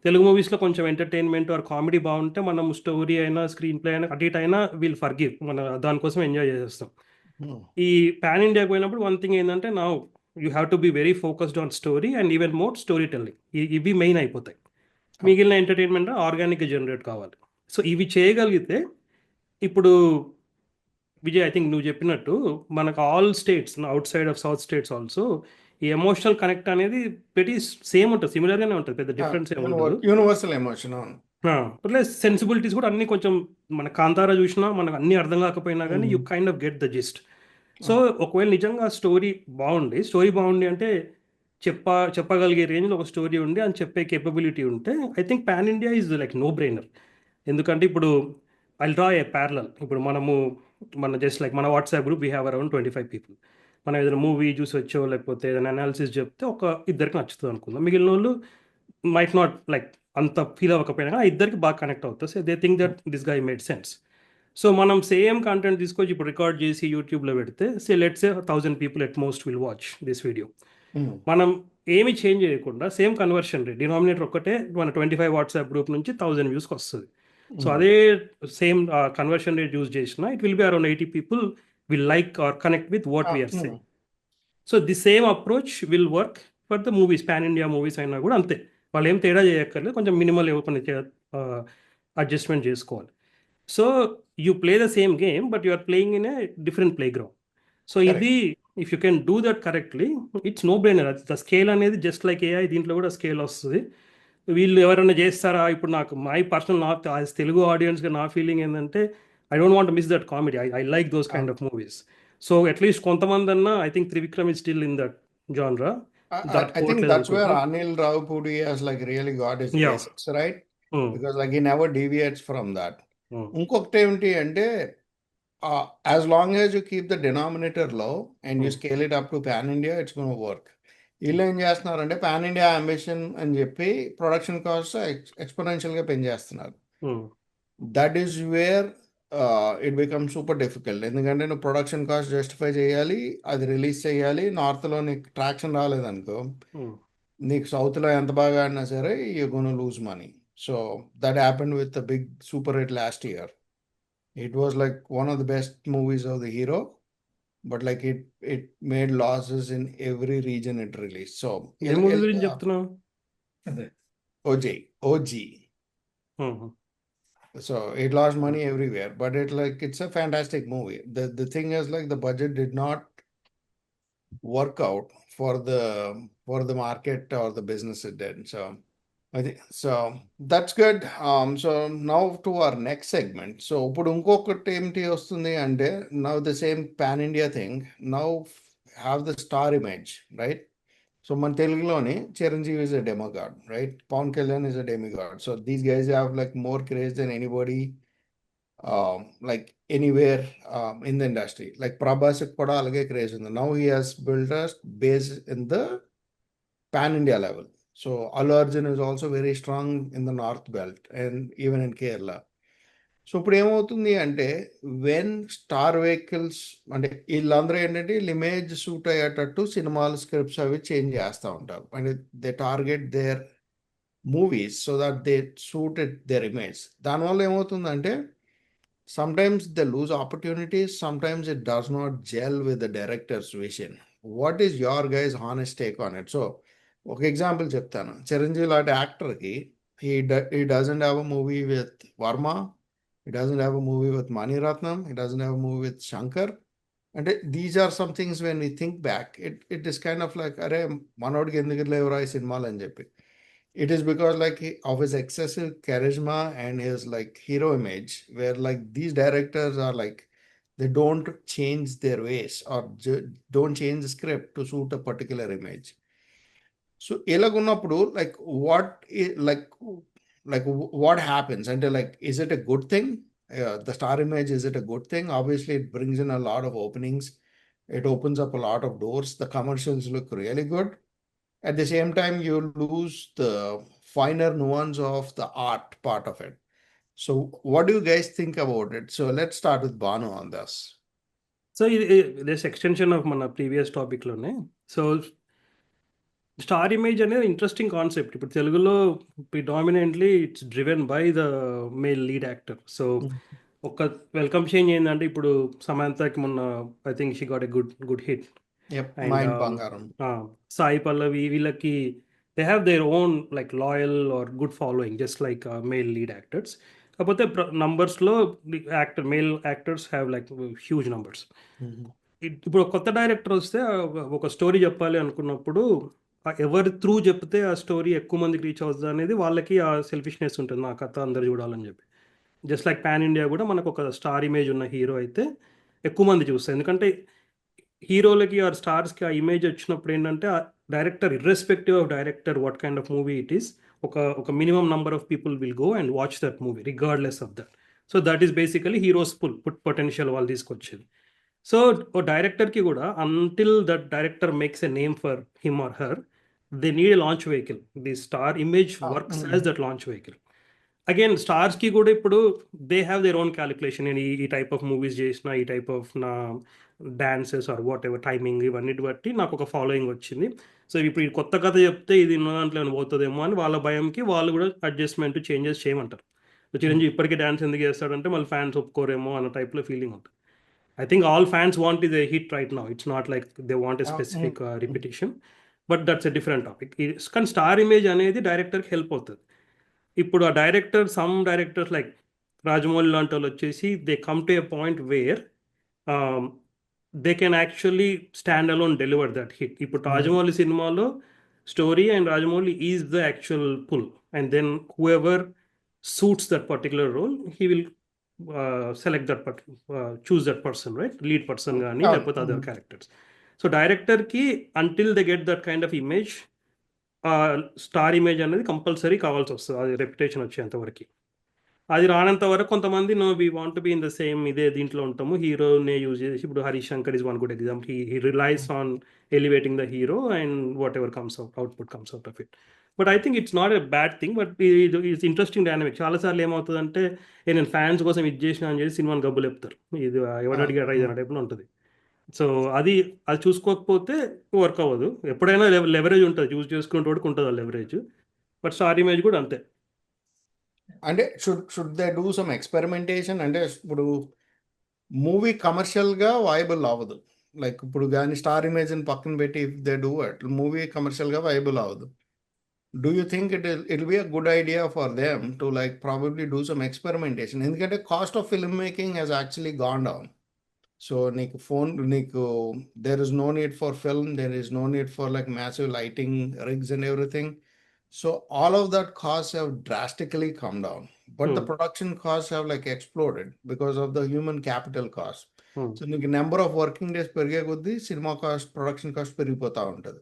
తెలుగు మూవీస్లో కొంచెం ఎంటర్టైన్మెంట్ ఆర్ కామెడీ బాగుంటే మనం స్టోరీ అయినా స్క్రీన్ ప్లే అయినా అటు ఇటు అయినా విల్ ఫర్గివ్, మన దానికోసం ఎంజాయ్ చేస్తాం. ఈ పాన్ ఇండియాకి పోయినప్పుడు వన్ థింగ్ ఏంటంటే నా you have to be very focused on story and even more story telling. ఇవి మెయిన్ అయిపోతాయి. మిగిలిన ఎంటర్టైన్మెంట్ ఆర్గానిక్గా జనరేట్ కావాలి. సో ఇవి చేయగలిగితే ఇప్పుడు విజయ్, ఐ థింక్ నువ్వు చెప్పినట్టు మనకు all states out side of south states also ఈ ఎమోషనల్ కనెక్ట్ అనేది ప్రతి సేమ్ ఉంటుంది, సిమిలర్గానే ఉంటుంది, పెద్ద డిఫరెన్స్ ఏమి ఉండదు. Universal emotion. ప్లస్ సెన్సిబిలిటీస్ కూడా అన్ని కొంచెం, మన కాంతారా చూసినా మనకు అన్ని అర్థం కాకపోయినా కానీ you kind of get the gist. So ఒకవేళ నిజంగా స్టోరీ బాగుండి అంటే చెప్పగలిగే రేంజ్లో ఒక స్టోరీ ఉండి అని చెప్పే కేపబిలిటీ ఉంటే I think pan India is like no brainer. ఎందుకంటే ఇప్పుడు ఐ డ్రా ఏ ప్యారలల్. ఇప్పుడు మన జస్ట్ లైక్ మన WhatsApp group we have around 25 people. మనం ఏదైనా మూవీ చూసి వచ్చో లేకపోతే ఏదైనా అనాలిసిస్ చెప్తే ఒక ఇద్దరికి నచ్చుతుంది అనుకుందాం. మిగిలిన వాళ్ళు మైట్ నాట్ లైక్ అంత ఫీల్ అవ్వకపోయినా కానీ ఇద్దరికి బాగా కనెక్ట్ అవుతుంది. So they think that this guy made sense. So మనం సేమ్ కంటెంట్ తీసుకొచ్చి ఇప్పుడు రికార్డ్ చేసి యూట్యూబ్లో పెడితే let's say 1000 people at most will watch this video. మనం ఏమి చేంజ్ చేయకుండా సేమ్ కన్వర్షన్ రేట్, డినామినేటర్ ఒక్కటే, మన 25 వాట్సాప్ గ్రూప్ నుంచి 1000 వ్యూస్కి వస్తుంది. సో అదే సేమ్ కన్వర్షన్ రేట్ యూజ్ చేసిన it will be around 80 people will like or connect with what we are saying. So the same approach will work for the movies. Pan India movies అయినా కూడా అంతే, వాళ్ళు ఏం తేడా చేయక్కర్లేదు, కొంచెం మినిమల్ కొన్ని అడ్జస్ట్మెంట్ చేసుకోవాలి. So you play the same game but you are playing in a different playground. So ఇది if you can do that correctly it's no brainer. The scale అనేది జస్ట్ లైక్ ఏఐ, దీంట్లో కూడా scale వస్తుంది. వీళ్ళు ఎవరైనా చేస్తారా? ఇప్పుడు నాకు మై పర్సనల్, తెలుగు ఆడియన్స్గా నా ఫీలింగ్ ఏంటంటే I don't want to miss that comedy. I like those kind of movies. So at least కొంతమంది అన్నా, I think Trivikram is still in that genre. I think that's where Anil Ravapudi has like really got his basics, right? Because like he never deviates from that. ఇంకొకటి ఏంటి అంటే as long as you keep the denominator low and you scale it up to pan India, it's going to work. వీళ్ళు ఏం చేస్తున్నారంటే pan India ambition అని చెప్పి production cost ఎక్స్పోనెన్షియల్గా పెంచేస్తున్నారు. That is where it become super difficult. ఎందుకంటే నువ్వు production cost justify చేయాలి, అది రిలీజ్ చేయాలి. నార్త్లో నీకు ట్రాక్షన్ రాలేదనుకో, నీకు సౌత్లో ఎంత బాగా ఆడినా సరే you gonna lose money. So that happened with the big super hit last year. It was like one of the best movies of the hero, but like it made losses in every region it released. So A movie గురించి చెప్తున్నావు? అదే OG. Hmm. So it lost money everywhere, but it's a fantastic movie. The thing is like the budget did not work out for the market or the business it did. So I think so that's good. So now to our next segment. So ఇప్పుడు ఇంకొకటి ఏంటి వస్తుంది అంటే now the same pan India thing now have the star image, right? So మన తెలుగులోని Chiranjeevi is a demigod, right? Pawan Kalyan is a demigod. So these guys have like more craze than anybody like anywhere in the industry. Like Prabhas కూడా అలాగే craze ఉంది. Now he has built a base in the pan India level. So Allu Arjun is also very strong in the North Belt and even in Kerala. So ఇప్పుడు ఏమవుతుంది అంటే when star vehicles అంటే వీళ్ళందరూ ఏంటంటే వీళ్ళు image suit అయ్యేటట్టు సినిమాలు scripts అవి చేంజ్ చేస్తూ ఉంటారు. అంటే they target their movies so that they suit it their image. దానివల్ల ఏమవుతుందంటే sometimes they lose opportunities, sometimes it does not gel with the director's vision. What is your guys' honest take on it? So ఒక example చెప్తాను. చిరంజీవి లాంటి యాక్టర్కి he doesn't have a movie with Varma, he doesn't have a movie with Mani Ratnam, he doesn't have a movie with Shankar. And these are some things when we think back, it is kind of like, అరే మనోడికి ఎందుకు లేవురా ఈ సినిమాలు అని చెప్పి. It is because like of his excessive charisma and his like hero image, where like these directors are like they don't change their ways or don't change the script to suit a particular image. So elagunnappudu like what happens? And like, is it a good thing? The star image, is it a good thing? Obviously it brings in a lot of openings, it opens up a lot of doors, the commercials look really good. At the same time, you lose the finer nuance of the art part of it. So what do you guys think about it? So let's start with Banu on this. So ఇది this extension of మన previous టాపిక్లోనే. So star image అనేది interesting concept. ఇప్పుడు తెలుగులో predominantly it's driven by the male lead actor. So ఒక welcome change ఏంటంటే ఇప్పుడు సమంతకి మొన్న I think she got a good hit. Yep, and Mind Bangaram. Sai Pallavi వీళ్ళకి they have their own like loyal or good following just like male lead actors. కాకపోతే నంబర్స్లో male actors have like huge numbers. ఇప్పుడు కొత్త director వస్తే ఒక story చెప్పాలి అనుకున్నప్పుడు ఎవరి త్రూ చెప్తే ఆ స్టోరీ ఎక్కువ మందికి రీచ్ అవుతుంది అనేది వాళ్ళకి ఆ సెల్ఫిష్నెస్ ఉంటుంది, నా కథ అందరు చూడాలని చెప్పి. జస్ట్ లైక్ పాన్ ఇండియా కూడా మనకు ఒక స్టార్ ఇమేజ్ ఉన్న హీరో అయితే ఎక్కువ మంది చూస్తారు. ఎందుకంటే హీరోలకి ఆర్ స్టార్స్కి ఆ ఇమేజ్ వచ్చినప్పుడు ఏంటంటే ఆ director irrespective of director what kind of movie it is, ఒక minimum number of people will go and watch that movie regardless of that. So that is basically heroes put potential వాళ్ళు తీసుకొచ్చేది. So ఓ డైరెక్టర్కి కూడా until that director makes a name for him or her, they need a launch vehicle. The star image works as that launch vehicle. Again స్టార్స్కి కూడా ఇప్పుడు they have their own calculation. నేను ఈ టైప్ ఆఫ్ మూవీస్ చేసిన, ఈ type of నా dances or whatever timing ఇవన్నిటి బట్టి నాకు ఒక ఫాలోయింగ్ వచ్చింది. సో ఇప్పుడు ఈ కొత్త కథ చెప్తే ఇది ఉన్న దాంట్లో ఏమైనా పోతుందేమో అని వాళ్ళ భయంకి వాళ్ళు కూడా అడ్జస్ట్మెంట్ చేంజెస్ చేయమంటారు. సో చిరంజీవి ఇప్పటికీ డాన్స్ ఎందుకు చేస్తాడంటే మళ్ళీ ఫ్యాన్స్ ఒప్పుకోరేమో అన్న టైప్లో ఫీలింగ్ ఉంటుంది. I think all fans want is a hit right now. It's not like they want a specific repetition, but that's a different topic. Can star image అనేది డైరెక్టర్కి హెల్ప్ అవుతుంది. ఇప్పుడు ఆ director some directors like Rajamouli లాంటి వాళ్ళు వచ్చేసి they come to a point where they can actually stand alone deliver that hit. ఇప్పుడు రాజమౌళి సినిమాలో story and Rajamouli is the actual pull, and then whoever suits that particular role he will select that choose that person, right? Lead person gaani lepothe other characters. So director ki until they get that kind of image, star image అనేది compulsory కావాల్సి వస్తుంది అది reputation వచ్చేంత వరకు. అది రానంత వరకు కొంతమంది no we want be in the same ఇదే దీంట్లో ఉంటాము, హీరోనే యూజ్ చేసి. ఇప్పుడు Harish Shankar is one good example. He relies on elevating the hero and whatever comes output comes out of it. But I think it's not a bad thing, but it's interesting dynamic. చాలాసార్లు ఏమవుతుందంటే నేను fans కోసం ఇది చేసిన అని చెప్పి సినిమాని గబ్బులు చెప్తారు, ఇది ఎవరు అడిగారు ఇది అనే టైప్లో ఉంటుంది. సో అది చూసుకోకపోతే వర్క్ అవ్వదు. ఎప్పుడైనా లెవరేజ్ ఉంటుంది, యూజ్ చేసుకునే వాడికి ఉంటుంది ఆ లెవరేజ్. బట్ స్టార్ ఇమేజ్ కూడా అంతే. అంటే should they do some experimentation? అంటే ఇప్పుడు మూవీ కమర్షియల్గా వైబుల్ అవ్వదు. లైక్ ఇప్పుడు కానీ స్టార్ ఇమేజ్ని పక్కన పెట్టి if they do it, movie కమర్షియల్గా వైబుల్ అవ్వదు. Do you think it be a good idea for them to like probably do some experimentation? ఎందుకంటే cost of film making has actually gone down. So నీకు there is no need for film, there is no need for like massive lighting rigs and everything. So all of that costs have drastically come down, but the production costs have like exploded because of the human capital cost. So నీకు number of working days పెరిగే కొద్దీ cinema cost, production cost పెరిగిపోతూ ఉంటుంది.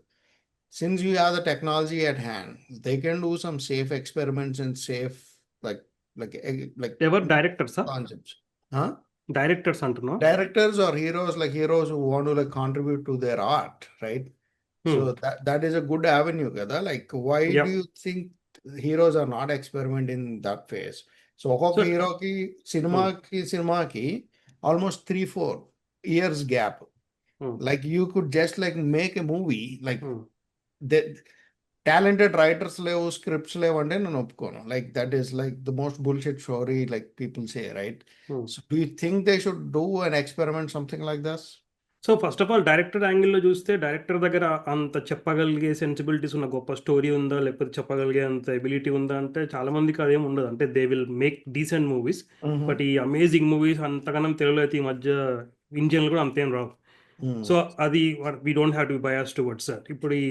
Since you have the technology at hand, they can do some safe experiments and safe like like ఎవరు డైరెక్టర్సా? concepts. Huh? Directors అంటున్నావు? Directors or heroes, like heroes who want to like contribute to their art, right? So that is a good avenue kada. Like why Yep. do you think heroes are not experimenting in that phase? So ఒక్కొక్క So- hero ki cinema ki almost 3-4 years gap. Like you could just like make a movie like the talented writers level scripts level and then ఒప్పుకోను. Like that is like the most bullshit story like people say, right? So do you think they should do an experiment something like this? So first of all director యాంగిల్లో చూస్తే director దగ్గర అంత చెప్పగలిగే sensibilities ఉన్న గొప్ప story ఉందా, లేకపోతే చెప్పగలిగే అంత ఎబిలిటీ ఉందా అంటే చాలా మందికి అదేం ఉండదు. అంటే they will make decent movies, but ఈ అమేజింగ్ మూవీస్ అంతగానం తెలుగులో అయితే ఈ మధ్య ఇండియన్లు కూడా అంతేం రావు. సో అది we don't have to be bias towards that. ఇప్పుడు ఈ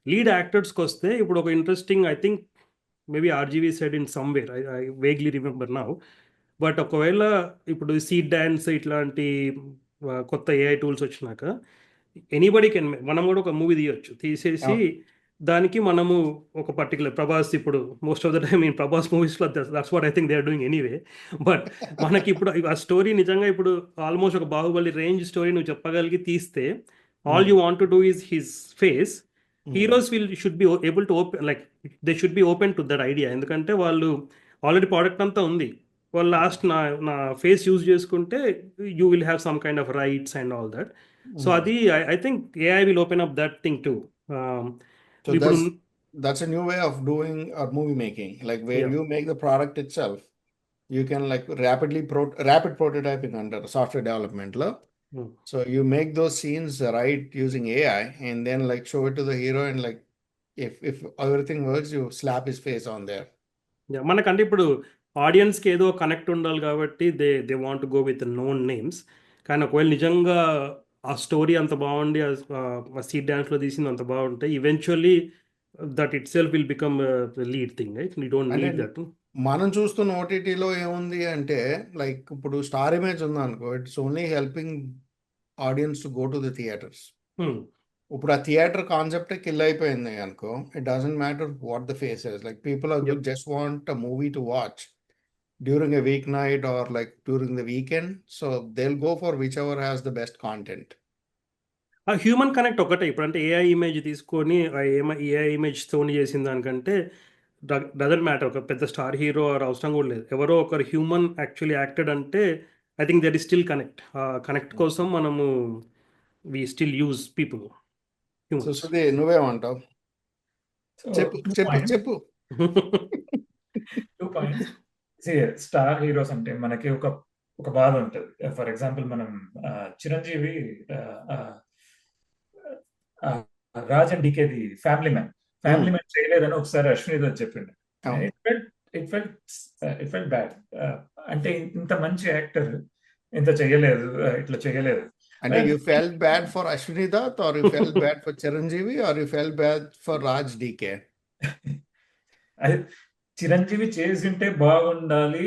లీడ్ యాక్టర్స్కి వస్తే ఇప్పుడు ఒక interesting, I think maybe RGV said in somewhere, I vaguely remember now. But ఒకవేళ ఇప్పుడు సీడ్ డాన్స్ ఇట్లాంటి కొత్త ఏఐ టూల్స్ వచ్చినాక ఎనీబడి కెన్, మనం కూడా ఒక మూవీ తీసేసి దానికి మనము ఒక పర్టికులర్ ప్రభాస్, ఇప్పుడు most of the time in Prabhas మూవీస్లో that's what I think they are doing anyway. But మనకి ఇప్పుడు ఆ స్టోరీ నిజంగా ఇప్పుడు ఆల్మోస్ట్ ఒక బాహుబలి రేంజ్ స్టోరీ నువ్వు చెప్పగలిగి తీస్తే all you want to do is his face. Heroes should be able to open, like they should be open to that idea. ఎందుకంటే వాళ్ళు ఆల్రెడీ ప్రోడక్ట్ అంతా ఉంది, వాళ్ళు లాస్ట్ నా ఫేస్ యూజ్ చేసుకుంటే you will have some kind of rights and all that. So అది I think AI will open up that thing too. So that's a new way of doing or movie making, like where you make the product itself. You can like rapid prototyping under software development law. So you make those scenes right using AI and then like show it to the hero and like if everything works, you slap his face on there. మనకంటే ఇప్పుడు ఆడియన్స్కి ఏదో connect ఉండాలి కాబట్టి they want to go with known names. కానీ ఒకవేళ నిజంగా ఆ స్టోరీ అంత బాగుండి, ఆ సీట్ డ్యాన్స్లో తీసింది అంత బాగుంటే eventually that itself will become lead thing, right? You don't need that. మనం చూస్తున్న ఓటీటీలో ఏముంది అంటే లైక్ ఇప్పుడు స్టార్ ఇమేజ్ ఉందనుకో, it's only helping audience to go to the theatres. ఇప్పుడు ఆ థియేటర్ కాన్సెప్ట్ కిల్ అయిపోయింది అనుకో, it doesn't matter what the face is. Like people are just want a movie to watch during a week night or like during the weekend. So they will go for which ever has the best content. ఆ human connect ఒకటే. ఇప్పుడు అంటే AI image తీసుకొని AI image stone చేసిన దానికంటే doesn't matter, ఒక పెద్ద star hero అవసరం కూడా లేదు. ఎవరో ఒకరు హ్యూమన్ యాక్చువల్లీ యాక్టెడ్ అంటే I think that is still connect. Connect కోసం మనము we still use people. So Sudhi, నువ్వేమంటావు? చెప్పు. 2 పాయింట్స్. స్టార్ హీరోస్ అంటే మనకి ఒక బాధ ఉంటుంది. ఫర్ ఎగ్జాంపుల్ మనం చిరంజీవి రాజ్ అండ్ డీకేది ఫ్యామిలీ మ్యాన్ చేయలేదని ఒకసారి అశ్విని దత్ చెప్పిండు. It felt bad. అంటే ఇంత మంచి యాక్టర్ ఇంత చేయలేదు, ఇట్లా చేయలేదు. అంటే you felt bad for Ashwini Dutt or you felt bad for Chiranjeevi or you felt bad for Raj DK? అది చిరంజీవి చేసింటే బాగుండాలి.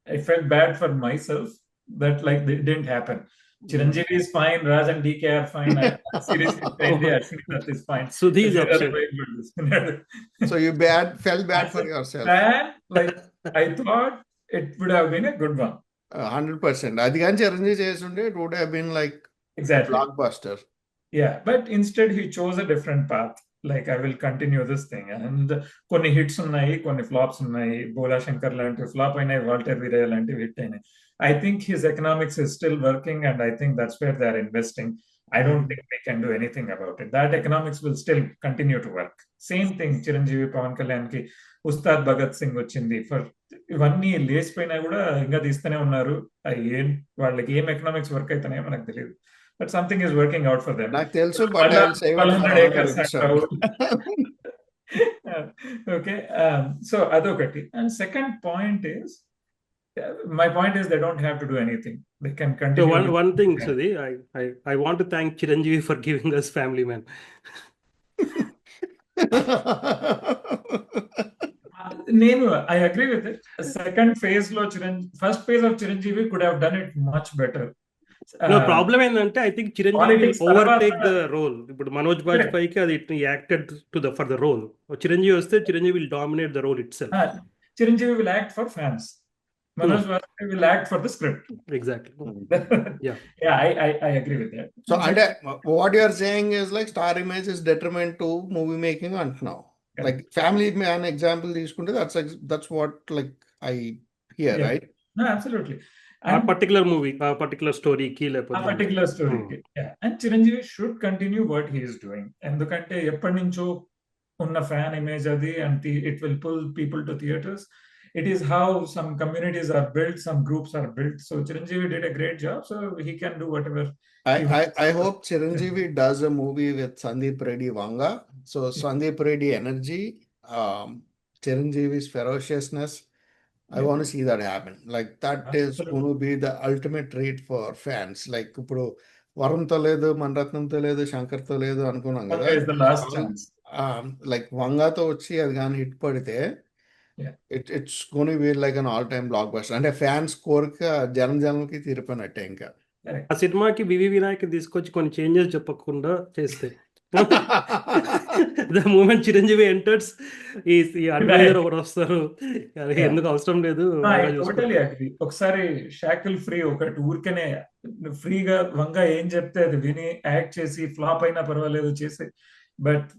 I felt bad for myself that like it didn't happen. Chiranjeevi is fine, Raj and DK are fine. Series Ashwini Dutt is fine. Sudhi is upset. So you felt bad for yourself. And like I thought it would have been a good one. 100%. అది కానీ చిరంజీవి చేస్తుంటే it would have been like exactly blockbuster. Yeah, but instead he chose a different path. Like I will continue this thing, and కొన్ని hits ఉన్నాయి, కొన్ని flops ఉన్నాయి. బోలా శంకర్ లాంటి flop అయినాయి, Walter Veeraiah లాంటి హిట్ అయినాయి. I think his economics is still working and I think that's where they are investing. I don't think we can do anything about it. That economics will still continue to work. Same thing, Chiranjeevi, Pawan Kalyan ki Ustaad Bhagat Singh వచ్చింది for ఇవన్నీ లేచిపోయినా కూడా ఇంకా తీస్తూనే ఉన్నారు. ఏం వాళ్ళకి ఏం economics work అవుతున్నాయో మనకు తెలియదు. But something is working out for them. నాకు తెలుసు, but I will save it for 100 another acres episode. Okay, so అదొకటి. And second point is, my point is they don't have to do anything. They can So continue. one thing, Sudhi, I want to thank Chiranjeevi for giving us Family Man. Name, I agree with it. Second phase lo first phase of Chiranjeevi could have done it much better. No, problem ఏంటంటే I think Chiranjeevi will Politics overtake తర్వాత the role. ఇప్పుడు మనోజ్ బాజ్పేయికి అది acted for the role. Chiranjeevi వస్తే Chiranjeevi will dominate the role itself. Chiranjeevi will act for fans. Manoj Vajpayee will act for the script. Exactly. Yeah. Yeah, I agree with that. So, and what you are saying is like star image is detriment to movie making now. Correct. Like Family Man example తీసుకుంటే that's what like I hear, Yeah. right? No, absolutely. A particular movie, a particular story కి A లేకపోతే particular story. Yeah. And Chiranjeevi should continue what he is doing. ఎందుకంటే ఎప్పటి నుంచో ఉన్న fan image అది, and it will pull people to theaters. It is how some communities are built, some groups are built. So Chiranjeevi did a great job, so he can do whatever. I hope Chiranjeevi does a movie with Sandeep Reddy Vanga. So Sandeep Reddy energy, Chiranjeevi's ferociousness, I want to see that happen. Like that is going to be the ultimate treat for fans. Like ఇప్పుడు వరుణ్తో లేదు, మణరత్నంతో లేదు, శంకర్తో లేదు అనుకున్నాం కదా. Vanga is the last chance. Like వంగాతో వచ్చి అది కానీ hit పడితే it's going to be like an all-time blockbuster. అంటే ఫ్యాన్స్ కోరిక జనంకి తీరిపోయినట్టే ఇంకా. ఆ సినిమాకి వివి వినాయక్ తీసుకొచ్చి కొన్ని చేంజెస్ చెప్పకుండా చేస్తే ద మూమెంట్ చిరంజీవి ఎంటర్స్ ఈ అడ్వైజర్ ఒకరు వస్తారు, ఎందుకు అవసరం లేదు. Totally agree. ఒకసారి షాకిల్ ఫ్రీ ఒకటి ఊరికనే ఫ్రీగా వంగా ఏం చెప్తే అది విని యాక్ట్ చేసి ఫ్లాప్ అయినా పర్వాలేదు చేసి, but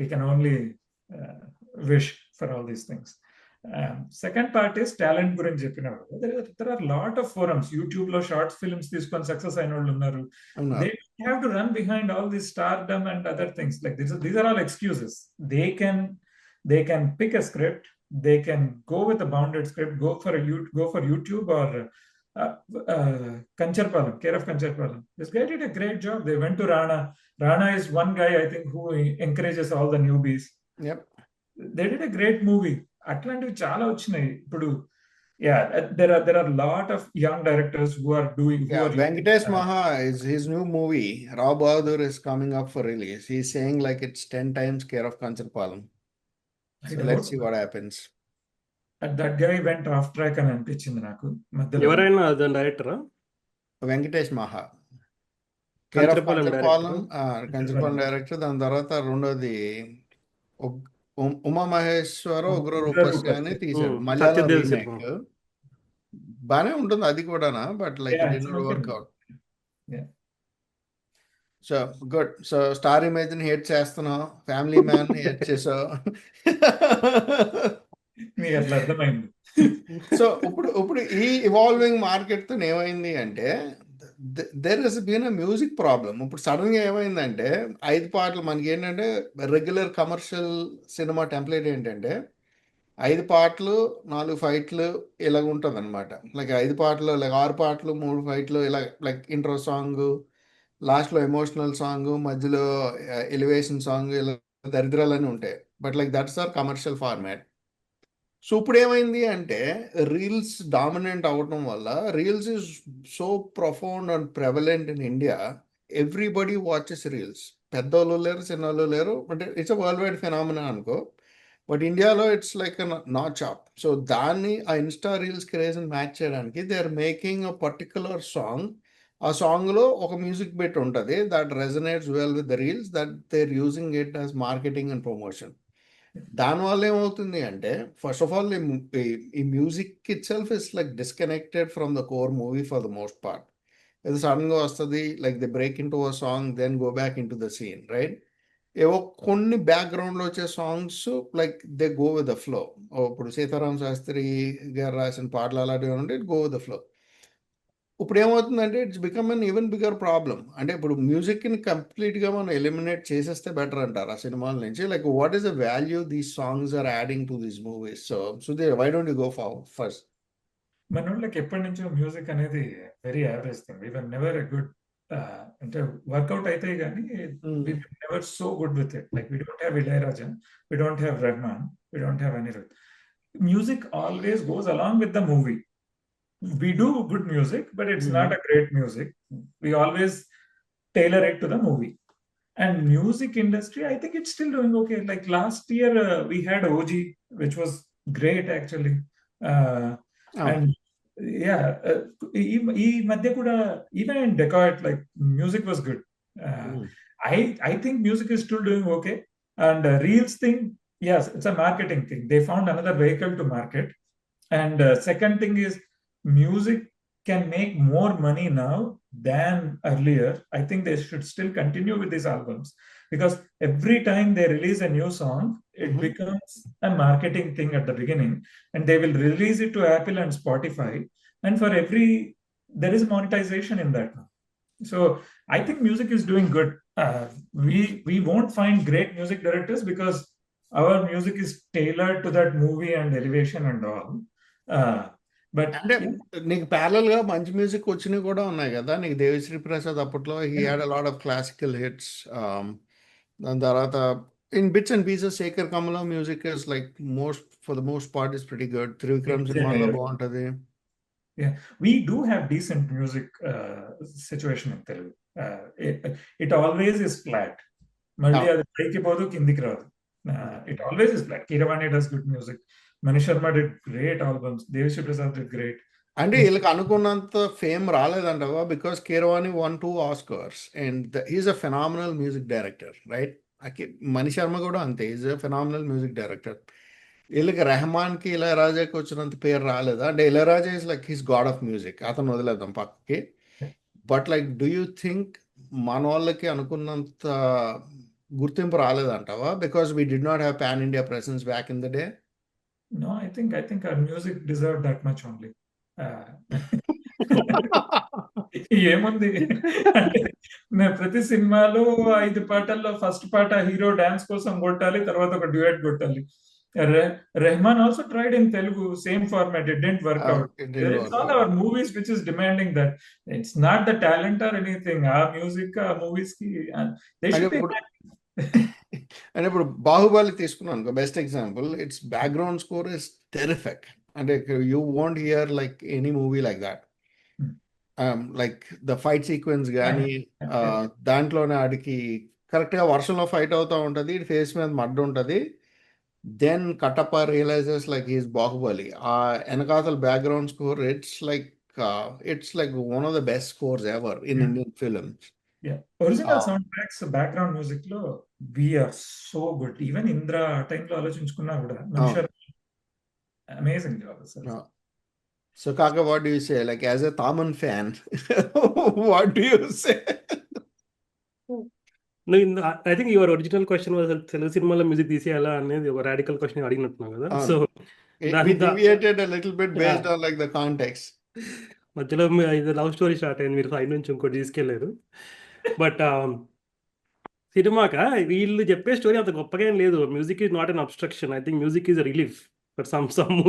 we can only wish for all these things. Second part is talent గురించి చెప్పినారు. There are lot of forums. YouTube లో షార్ట్స్ ఫిల్మ్స్ తీసుకొని సక్సెస్ అయిన వాళ్ళు ఉన్నారు. They have to run behind all this stardom and other things. Like these are all excuses. They can pick a script, they can go with a bounded script, go for YouTube or Kancharpalam, Care of Kancharpalam. This guy did a great job. They went to Rana. Rana is one guy I think who encourages all the newbies. Yep. They did a great movie. అట్లాంటివి చాలా వచ్చినాయి ఇప్పుడు. Yeah, there are lot of young directors who are doing. Venkatesh Maha is his new movie. Rao Bahadur is coming up for release. He's saying like it's 10 times Care of Kancharpalam. So let's see what happens. That guy went off track అని అనిపించింది నాకు మధ్యలో. ఎవరైనా దాని డైరెక్టరా? వెంకటేష్ మహా, care of Kancharapalem director. దాని తర్వాత రెండోది ఉమా మహేశ్వర ఉగ్ర రూపస్య అని తీశాడు, మలయాళం రీమేక్. బానే ఉంటుంది అది కూడానా, but like it did not work out. So good. So star image ని హేట్ చేస్తున్నావు, ఫ్యామిలీ మ్యాన్ ని హేట్ చేసావు. సో ఇప్పుడు ఈ ఇవాల్వింగ్ మార్కెట్ తో ఏమైంది అంటే there is been a music problem. ఇప్పుడు సడన్ గా ఏమైందంటే 5 పాటలు మనకి ఏంటంటే రెగ్యులర్ కమర్షియల్ సినిమా టెంప్లెట్ ఏంటంటే 5 పాటలు 4 ఫైట్లు ఇలాగ ఉంటుంది అనమాట. లైక్ 5 పాటలు లైక్ 6 పాటలు 3 ఫైట్లు ఇలా, లైక్ ఇంట్రో సాంగ్, లాస్ట్లో ఎమోషనల్ సాంగ్, మధ్యలో ఎలివేషన్ సాంగ్, ఇలా దరిద్రాలన్నీ ఉంటాయి. But like that's are commercial format. So ఇప్పుడు ఏమైంది అంటే రీల్స్ డామినెంట్ అవడం వల్ల, reels is so profound and prevalent in India. Everybody watches reels. పెద్దోళ్ళు లేరు, చిన్నోళ్ళు లేరు. అంటే it's a worldwide phenomena అనుకో, బట్ ఇండియాలో it's like not shop. So దాన్ని ఆ ఇన్స్టా రీల్స్ క్రేజ్ని మ్యాచ్ చేయడానికి they are making a particular song. ఆ సాంగ్లో ఒక మ్యూజిక్ బిట్ ఉంటుంది that resonates well with the reels, that they are using it as marketing and promotion. దానివల్ల ఏమవుతుంది అంటే ఫస్ట్ ఆఫ్ ఆల్ ఈ music itself is like disconnected from the core movie for the most part. ఇది సడన్గా వస్తుంది, like they break into a song, then go back into the scene, right? ఏవో కొన్ని బ్యాక్గ్రౌండ్లో వచ్చే songs like they go with the flow. ఇప్పుడు సీతారాం శాస్త్రి గారు రాసిన పాటలు అలాంటివి ఉంటే it go with the flow. ఇప్పుడు ఏమవుతుందంటే it's become an even bigger problem. అంటే ఇప్పుడు మ్యూజిక్ని కంప్లీట్గా మనం ఎలిమినేట్ చేసేస్తే బెటర్ అంటారు ఆ సినిమాల నుంచి. Like what is the value these songs are adding to these movies? So Sudhir, why don't you go first? మన వాళ్ళకి ఎప్పటి నుంచో మ్యూజిక్ అనేది very average thing. We were never a good, అంటే వర్కౌట్ అయితే కానీ we never so good with it. Like we don't have Ilaiyaraaja, we don't have Rahman, we don't have Anirudh. Music always goes along with the movie. We do good music, but it's not a great music. We always tailor it to the movie. And music industry, I think it's still doing okay. Like last year, we had OG, which was great actually. And yeah, ఈ మధ్య కూడా even in Decoit, like music was good. I think music is still doing okay. And Reels thing, yes, it's a marketing thing. They found another vehicle to market. And second thing is, music can make more money now than earlier. I think they should still continue with these albums, because every time they release a new song, it becomes a marketing thing at the beginning, and they will release it to Apple and Spotify. And for there is monetization in that. So I think music is doing good. We won't find great music directors because our music is tailored to that movie and elevation and all. But అంటే నీకు parallel గా మంచి music వచ్చినవి కూడా ఉన్నాయి కదా. నీకు దేవిశ్రీ ప్రసాద్ అప్పట్లో he had a lot of classical hits. దాని తర్వాత in bits and pieces Shekhar Kammula music is like most for the most part is pretty good. Trivikram సినిమాలో బాగుంటది. Yeah, we do have decent music situation in Telugu. It always is flat. Malli adi paiki podu kindiki raadu. It always is flat. Keeravani does good music. Mani Sharma did great albums. Devishi Prasad did great. అంటే వీళ్ళకి అనుకున్నంత fame రాలేదంటవా? Because Keeravani won 2 Oscars and he's a phenomenal music director, right? Mani Sharma కూడా అంతే, is a phenomenal music director. వీళ్ళకి రెహమాన్కి ఇళయరాజాకి వచ్చినంత పేరు రాలేదా? అంటే Ilaiyaraaja is like his god of music, అతను వదిలేద్దాం పక్కకి. But like do you think మన వాళ్ళకి అనుకున్నంత గుర్తింపు రాలేదంటావా? Because we did not have pan India presence back in the day. No, I think our music deserved that much only. ఏముంది అంటే, ప్రతి సినిమాలో 5 పాటల్లో ఫస్ట్ పాట హీరో డాన్స్ కోసం కొట్టాలి, తర్వాత ఒక డ్యూయట్ కొట్టాలి. Rahman also tried in Telugu, same format. It didn't work out. It's all our movies which is demanding that. It's not the talent or anything. ఆ మ్యూజిక్ ఆ మూవీస్ కి దే షుడ్ బి. అంటే ఇప్పుడు బాహుబలి తీసుకున్నాను best example. It's background score is terrific. అంటే you won't hear like any movie like that. Like the fight sequence కానీ దాంట్లోనే ఆడికి కరెక్ట్గా వర్షంలో ఫైట్ అవుతూ ఉంటుంది, ఫేస్ మీద మడ్డు ఉంటుంది. Then Kattappa realises like is Baahubali. ఆ వెనకాతల background score it's like one of the best scores ever in Indian films. Original soundtracks background music లో we are so good. Even Indra ఆ టైంలో ఆలోచించుకున్నా కూడా amazing job. So Kaka, what do you say? Like as a Taman fan, what do you say? No, I think your original question was Telugu సినిమాలో music తీసేయాలా అనేది ఒక radical question అడిగినట్టున్నావు కదా. So we deviated a little bit based on like the context. మధ్యలో ఇది love story start అయింది, మీరు side నుంచి ఇంకోటి తీసుకెళ్లారు. బట్ సినిమాక వీళ్ళు చెప్పే స్టోరీ అంత గొప్పగా ఏం లేదు. Music is not an obstruction. I think music is a relief for some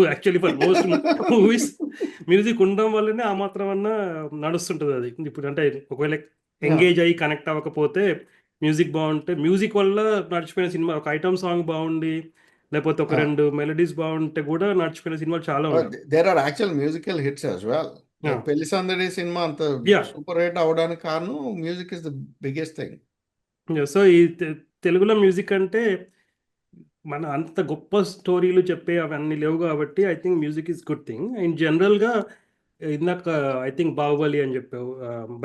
actually for most movies. Music ఉండడం వల్లనే ఆ మాత్రం అన్నా నడుస్తుంటుంది అది. ఇప్పుడు అంటే ఒకవేళ ఎంగేజ్ అయ్యి కనెక్ట్ అవ్వకపోతే మ్యూజిక్ బాగుంటే, మ్యూజిక్ వల్ల నడిచిపోయిన సినిమా, ఒక ఐటమ్ సాంగ్ బాగుండి లేకపోతే ఒక 2 మెలడీస్ బాగుంటే కూడా నడిచిపోయిన సినిమాలు చాలా ఉన్నాయి. There are actual musical hits as well. పెళ్లి సందడి సినిమా అంత సూపర్ హిట్ అవడానికి కారణం music is the biggest thing. So ఈ తెలుగులో మ్యూజిక్ అంటే మన అంత గొప్ప స్టోరీలు చెప్పే అవన్నీ లేవు కాబట్టి I think music is good thing. And జనరల్గా ఇందాక ఐ థింక్ బాహుబలి అని చెప్పావు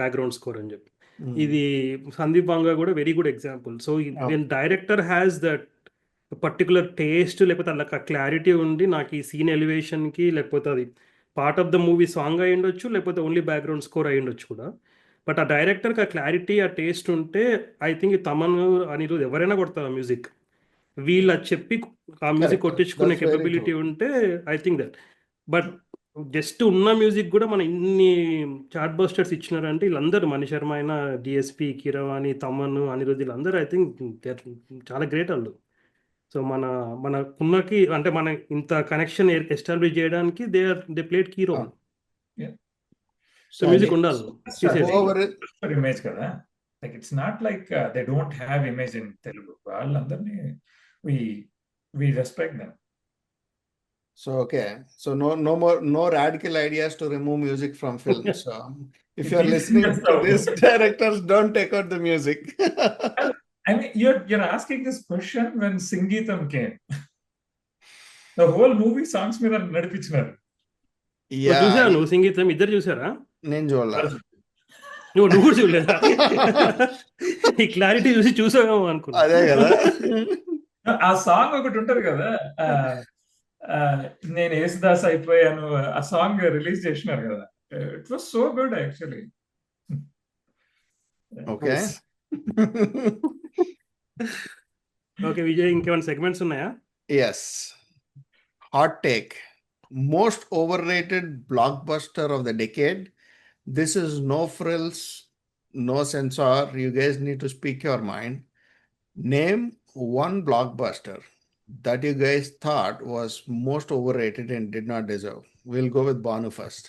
బ్యాక్గ్రౌండ్ స్కోర్ అని చెప్పి, ఇది సందీప్ వాంగా కూడా very good example. So director has that particular taste, లేకపోతే అలా క్లారిటీ ఉండి నాకు ఈ సీన్ ఎలివేషన్కి, లేకపోతే అది part of the movie song అయి ఉండొచ్చు, లేకపోతే ఓన్లీ బ్యాక్గ్రౌండ్ స్కోర్ అయి ఉండొచ్చు కూడా. బట్ ఆ డైరెక్టర్కి ఆ క్లారిటీ, ఆ టేస్ట్ ఉంటే ఐ థింక్ తమన్ అనిరుద్ ఎవరైనా కొడతారు ఆ మ్యూజిక్. వీళ్ళు అది చెప్పి ఆ మ్యూజిక్ కొట్టించుకునే కెపబిలిటీ ఉంటే I think that. But just ఉన్న మ్యూజిక్ కూడా మన ఇన్ని చార్ట్ బస్టర్స్ ఇచ్చినారంటే వీళ్ళందరూ మణి శర్మ అయినా, డిఎస్పి, కీరవాణి, తమన్, అనిరుద్ధ్, వీళ్ళందరూ ఐ థింక్ చాలా గ్రేట్ వాళ్ళు. సో మనకున్నకి అంటే మన ఇంత కనెక్షన్ ఎస్టాబ్లిష్ చేయడానికి they played key role. Yeah. So music ఉండాలి చేసేది. whoever is For image కదా, like it's not like they don't have image in Telugu. వాళ్ళందరినీ we respect them. so okay. So no radical ideas to remove music from films. So if you are listening to this, directors, don't take out the music. I mean, you're asking this question when Sangeetam came. The whole movie songs మీద నడిపించినారు. Yeah, చూసారా నువ్వు సంగీతం? ఇద్దరు చూసారా? నేను చూడలా. నువ్వు కూడా చూడలేదా? ఈ క్లారిటీ చూసి చూసావేమో అనుకున్నా. అదే కదా. ఆ సాంగ్ ఒకటి ఉంటది కదా, నేను యేసుదాస్ అయిపోయాను, ఆ సాంగ్ రిలీజ్ చేసినారు కదా. It was so good actually. Okay. Okay Vijay, ఇంకేమైనా సెగ్మెంట్స్ ఉన్నాయా? Yes. Hot take. Most overrated blockbuster of the decade. This is no frills, no censor. You guys need to speak your mind. Name one blockbuster that you guys thought was most overrated and did not deserve. We'll go with Banu first.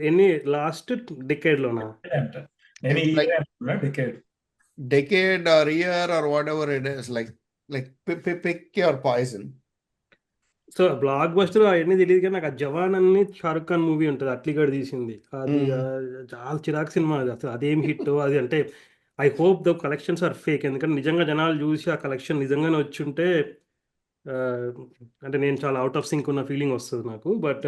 ఎన్ని last decade లోనా? Decade or year or whatever it is. Like pick your poison. So block buster అవన్నీ తెలియదు కానీ నాకు ఆ జవాన్ అని Shahrukh Khan movie ఉంటుంది, అట్లీగడ్ తీసింది. అది చాలా చిరాకు సినిమా. అది అసలు అదేం హిట్ అది అంటే I hope the collections are fake. ఎందుకంటే నిజంగా జనాలు చూసి ఆ కలెక్షన్ నిజంగానే వచ్చి ఉంటే అంటే నేను చాలా అవుట్ ఆఫ్ సింక్ ఉన్న ఫీలింగ్ వస్తుంది నాకు. బట్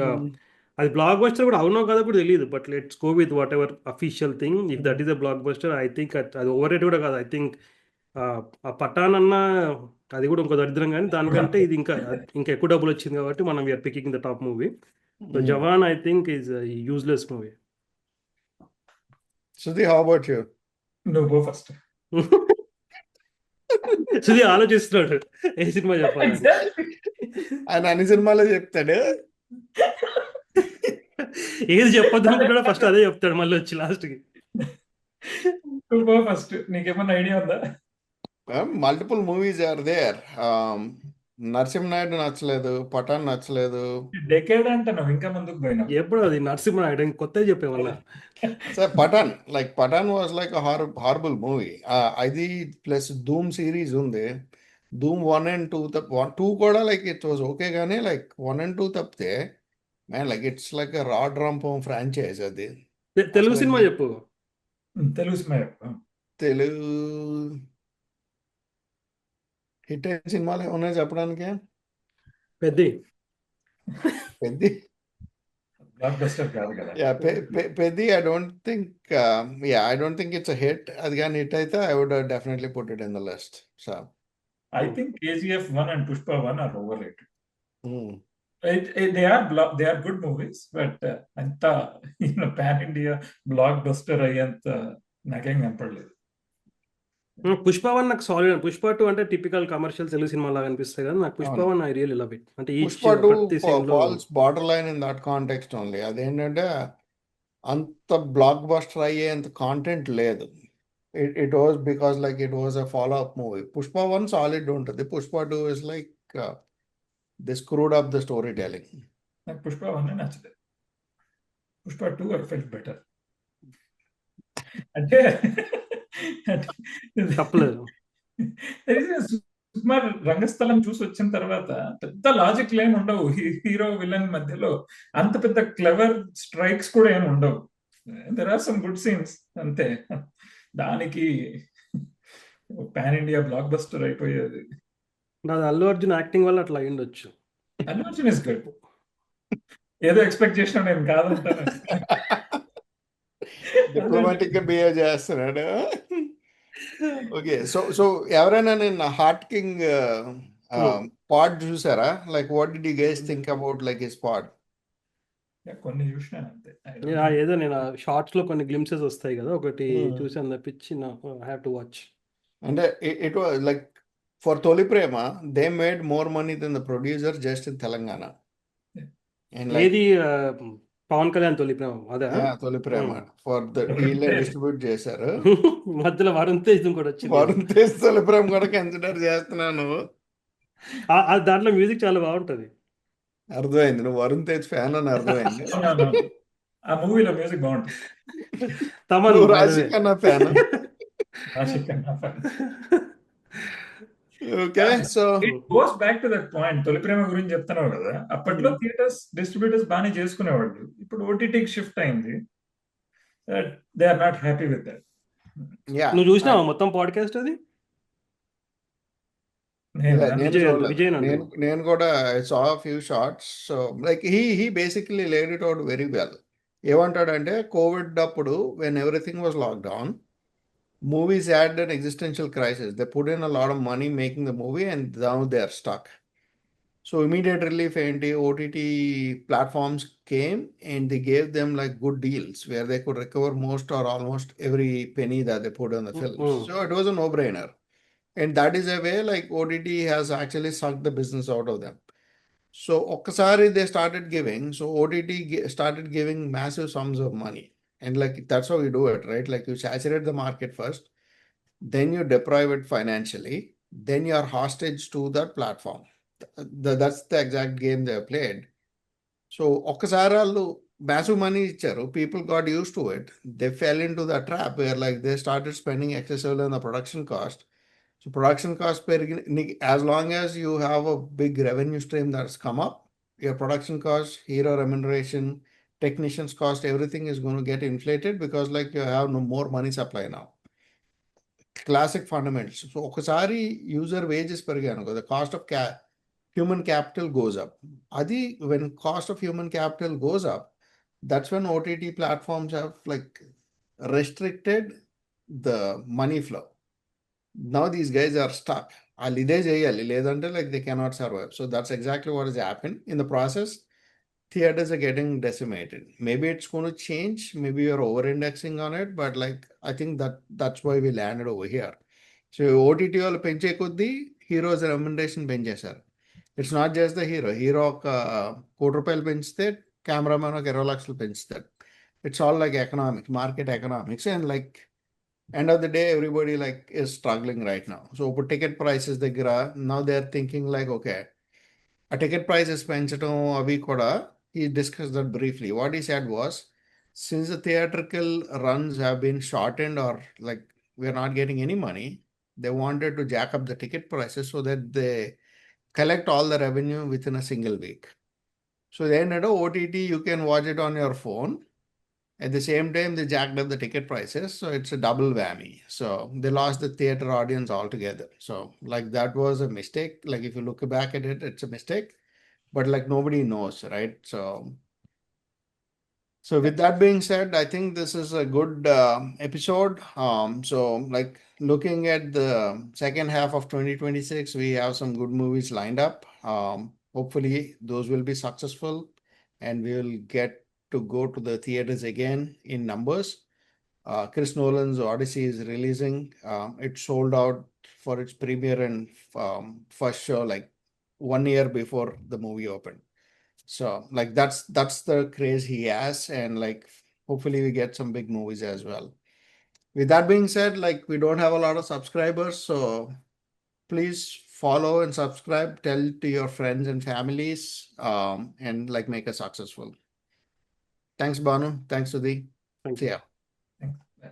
అది బ్లాక్ బస్టర్ కూడా అవునో కదా కూడా తెలియదు. But let's go with what ever official thing. If that is a block buster, I think అది ఓవర్ రేట్ కూడా కాదు. ఐ థింక్ ఆ పఠాన్ అన్న అది కూడా ఇంకో దరిద్రం, కానీ దానికంటే ఇది ఇంకా ఎక్కువ డబ్బులు వచ్చింది కాబట్టి మనం we are picking the top movie. So Jawan I think is useless movie. Sudhi, how about you? నువ్వు గో ఫస్ట్. సుధీ ఆలోచిస్తున్నాడు ఏ సినిమా చెప్పాలి. ఆయన అన్ని సినిమాలో చెప్తాడు, ఏది చెప్పొద్దు అనుకుంటాడో ఫస్ట్ అదే చెప్తాడు మళ్ళీ వచ్చి లాస్ట్కి. నువ్వు గో ఫస్ట్. నీకేమన్నా ఐడియా ఉందా? Multiple movies are there. Narasimha Naidu నచ్చలేదు, పఠాన్ నచ్చలేదు. డెకేడ్ అంటే నువ్వు ఇంకా ముందుకు పోయినావు. ఎప్పుడు అది నరసింహనాయుడు కొత్తగా చెప్పేవన్నా. So Pathaan was like horrible movie. అది ప్లస్ ధూమ్ సిరీస్ ఉంది. ధూమ్ 1 and 2 2 కూడా లైక్ ఇట్ వాజ్ ఓకే, కానీ లైక్ 1 and 2 తప్పితే man like it's like rod రంపం ఫ్రాంచైజ్. అది తెలుగు సినిమా చెప్పు. తెలుగు సినిమా చెప్పు. తెలుగు హిట్ అయిన సినిమాలు ఏమన్నా చెప్పడానికి? పెద్ది బ్లాక్ బస్టర్ కాదు కదా. Peddi I don't think it's a hit. అది కానీ హిట్ అయితే I would definitely put it in the list. So I think KGF 1 and Pushpa 1 are overrated. They are good movies, but anta pan India blockbuster అయ్యేంత నాకేం కనపడలేదు. పుష్ప 1 నాకు solid. Pushpa 2 అంటే typical commercial Telugu cinema లాగా అనిపిస్తాయి కదా నాకు. Pushpa 1 I really love it. అంటే Pushpa 2 falls borderline in that context only. అదేంటంటే అంత బ్లాక్ బస్టర్ అయ్యేంత కాంటెంట్ లేదు. It was because like it was a follow-up movie. Pushpa 1 solid untadi. Pushpa 2 is like they screwed up the storytelling. నాకు పుష్ప 1 నచ్చలేదు. Pushpa 2 I felt better. అంటే తప్పలేదు. సుకుమార్ రంగస్థలం చూసి వచ్చిన తర్వాత పెద్ద లాజిక్ ఏమి ఉండవు. హీరో విలన్ మధ్యలో అంత పెద్ద క్లెవర్ స్ట్రైక్స్ కూడా ఏమి ఉండవు. There are some good scenes అంతే. దానికి పాన్ ఇండియా బ్లాక్ బస్టర్ అయిపోయేది. నాది అల్లు అర్జున్ యాక్టింగ్ వల్ల అట్లా అయ్యుండొచ్చు. Allu Arjun is good. ఏదో ఎక్స్పెక్ట్ చేసినా నేను కాదంటాను. డిప్లొమాటిక్ గా బిహేవ్ చేస్తున్నాడు. ఓకే, సో ఎవరైనా నేను హార్ట్ కింగ్ పాడ్ చూసారా? Like what did you guys think about like his pod? కొన్ని చూసినాను అంతే. ఏదో నేను షార్ట్స్ లో కొన్ని గ్లిమ్సెస్ వస్తాయి కదా, ఒకటి చూసాను తప్పించి ఐ హావ్ టు వాచ్. అంటే it was like for Tholi Prema they made more money than the producer just in Telangana. And like, ఏది పవన్ కళ్యాణ్ తొలి ప్రేమ అదా? తొలి ప్రేమ ఫర్ ద వీళ్ళే డిస్ట్రిబ్యూట్ చేశారు. మధ్యలో వరుణ్ తేజ్ కూడా వచ్చింది. వరుణ్ తేజ్ తొలి ప్రేమ కూడా కన్సిడర్ చేస్తున్నాను. దాంట్లో మ్యూజిక్ చాలా బాగుంటది. అర్థమైంది, నువ్వు వరుణ్ తేజ్ ఫ్యాన్ అని అర్థమైంది. ఆ మూవీలో మ్యూజిక్ బాగుంటుంది. తమన్ నువ్వు రాశి Khanna fan. Okay, so it goes back to that point. తొలి ప్రేమ గురించి చెప్తున్నావు కదా, అప్పట్లో థియేటర్స్ డిస్ట్రిబ్యూటర్స్ బాగానే చేసుకునేవాళ్ళు. ఇప్పుడు ఓటీటీకి షిఫ్ట్ అయింది. They are not happy with that. నువ్వు చూసినావా మొత్తం పాడ్కాస్ట్ అది? నేను కూడా saw a few shots. So like he basically laid it out very well. ఏమంటాడంటే కోవిడ్ అప్పుడు when everything was locked down, movies had an existential crisis. They put in a lot of money making the movie and now they are stuck. So immediate relief and OTT platforms came and they gave them like good deals where they could recover most or almost every penny that they put on the films. So it was a no-brainer. And that is a way like OTT has actually sucked the business out of them. So ఒక్కసారి they started giving, so OTT started giving massive sums of money. And like that's how you do it, right? Like you saturate the market first, then you deprive it financially, then you are hostage to that platform. That's the exact game they have played. So ఒక్కసారి వాళ్ళు massive money ఇచ్చారు, people got used to it. They fell into the trap where like they started spending excessively on the production cost. So production cost as long as you have a big revenue stream that's come up, your production cost, hero remuneration, technicians cost, everything is going to get inflated because like you have no more money supply now. Classic fundamentals. So ఒకసారి user wages పెరిగాను, the cost of human capital goes up. Adi, when cost of human capital goes up, that's when OTT platforms have like restricted the money flow. Now these guys are stuck. వాళ్ళు ఇదే చేయాలి, లేదంటే like they cannot survive. So that's exactly what has happened. In the process, theaters are getting decimated. Maybe it's going to change. Maybe you're over-indexing on it, but like I think that's why we landed over here. So OTT వాళ్ళు పెంచే కొద్దీ heroes remuneration పెంచేశారు. It's not just the hero ఒక ₹1,00,00,000 పెంచితే cameraman ఒక 20 లక్షలు పెంచుతాడు. It's all like economics, market economics. And like end of the day everybody like is struggling right now. So for ticket prices now they're thinking like, okay, a ticket price is పెంచడం అవి కూడా. He discussed that briefly. What he said was, since the theatrical runs have been shortened or like we're not getting any money, they wanted to jack up the ticket prices so that they collect all the revenue within a single week. So then at OTT you can watch it on your phone. At the same time, they jacked up the ticket prices, so it's a double whammy. So they lost the theater audience altogether. So like that was a mistake. Like if you look back at it, it's a mistake, but like nobody knows, right? So with that being said, I think this is a good episode. So like looking at the second half of 2026, we have some good movies lined up. Hopefully those will be successful and we will get to go to the theaters again in numbers. Chris Nolan's Odyssey is releasing. It sold out for its premiere and first show like 1 year before the movie opened. So like that's the craze he has, and like hopefully we get some big movies as well. With that being said, like we don't have a lot of subscribers, so please follow and subscribe, tell to your friends and families, and like make us successful. Thanks, Banu. Thanks, Sudhi. Thank See you. ya.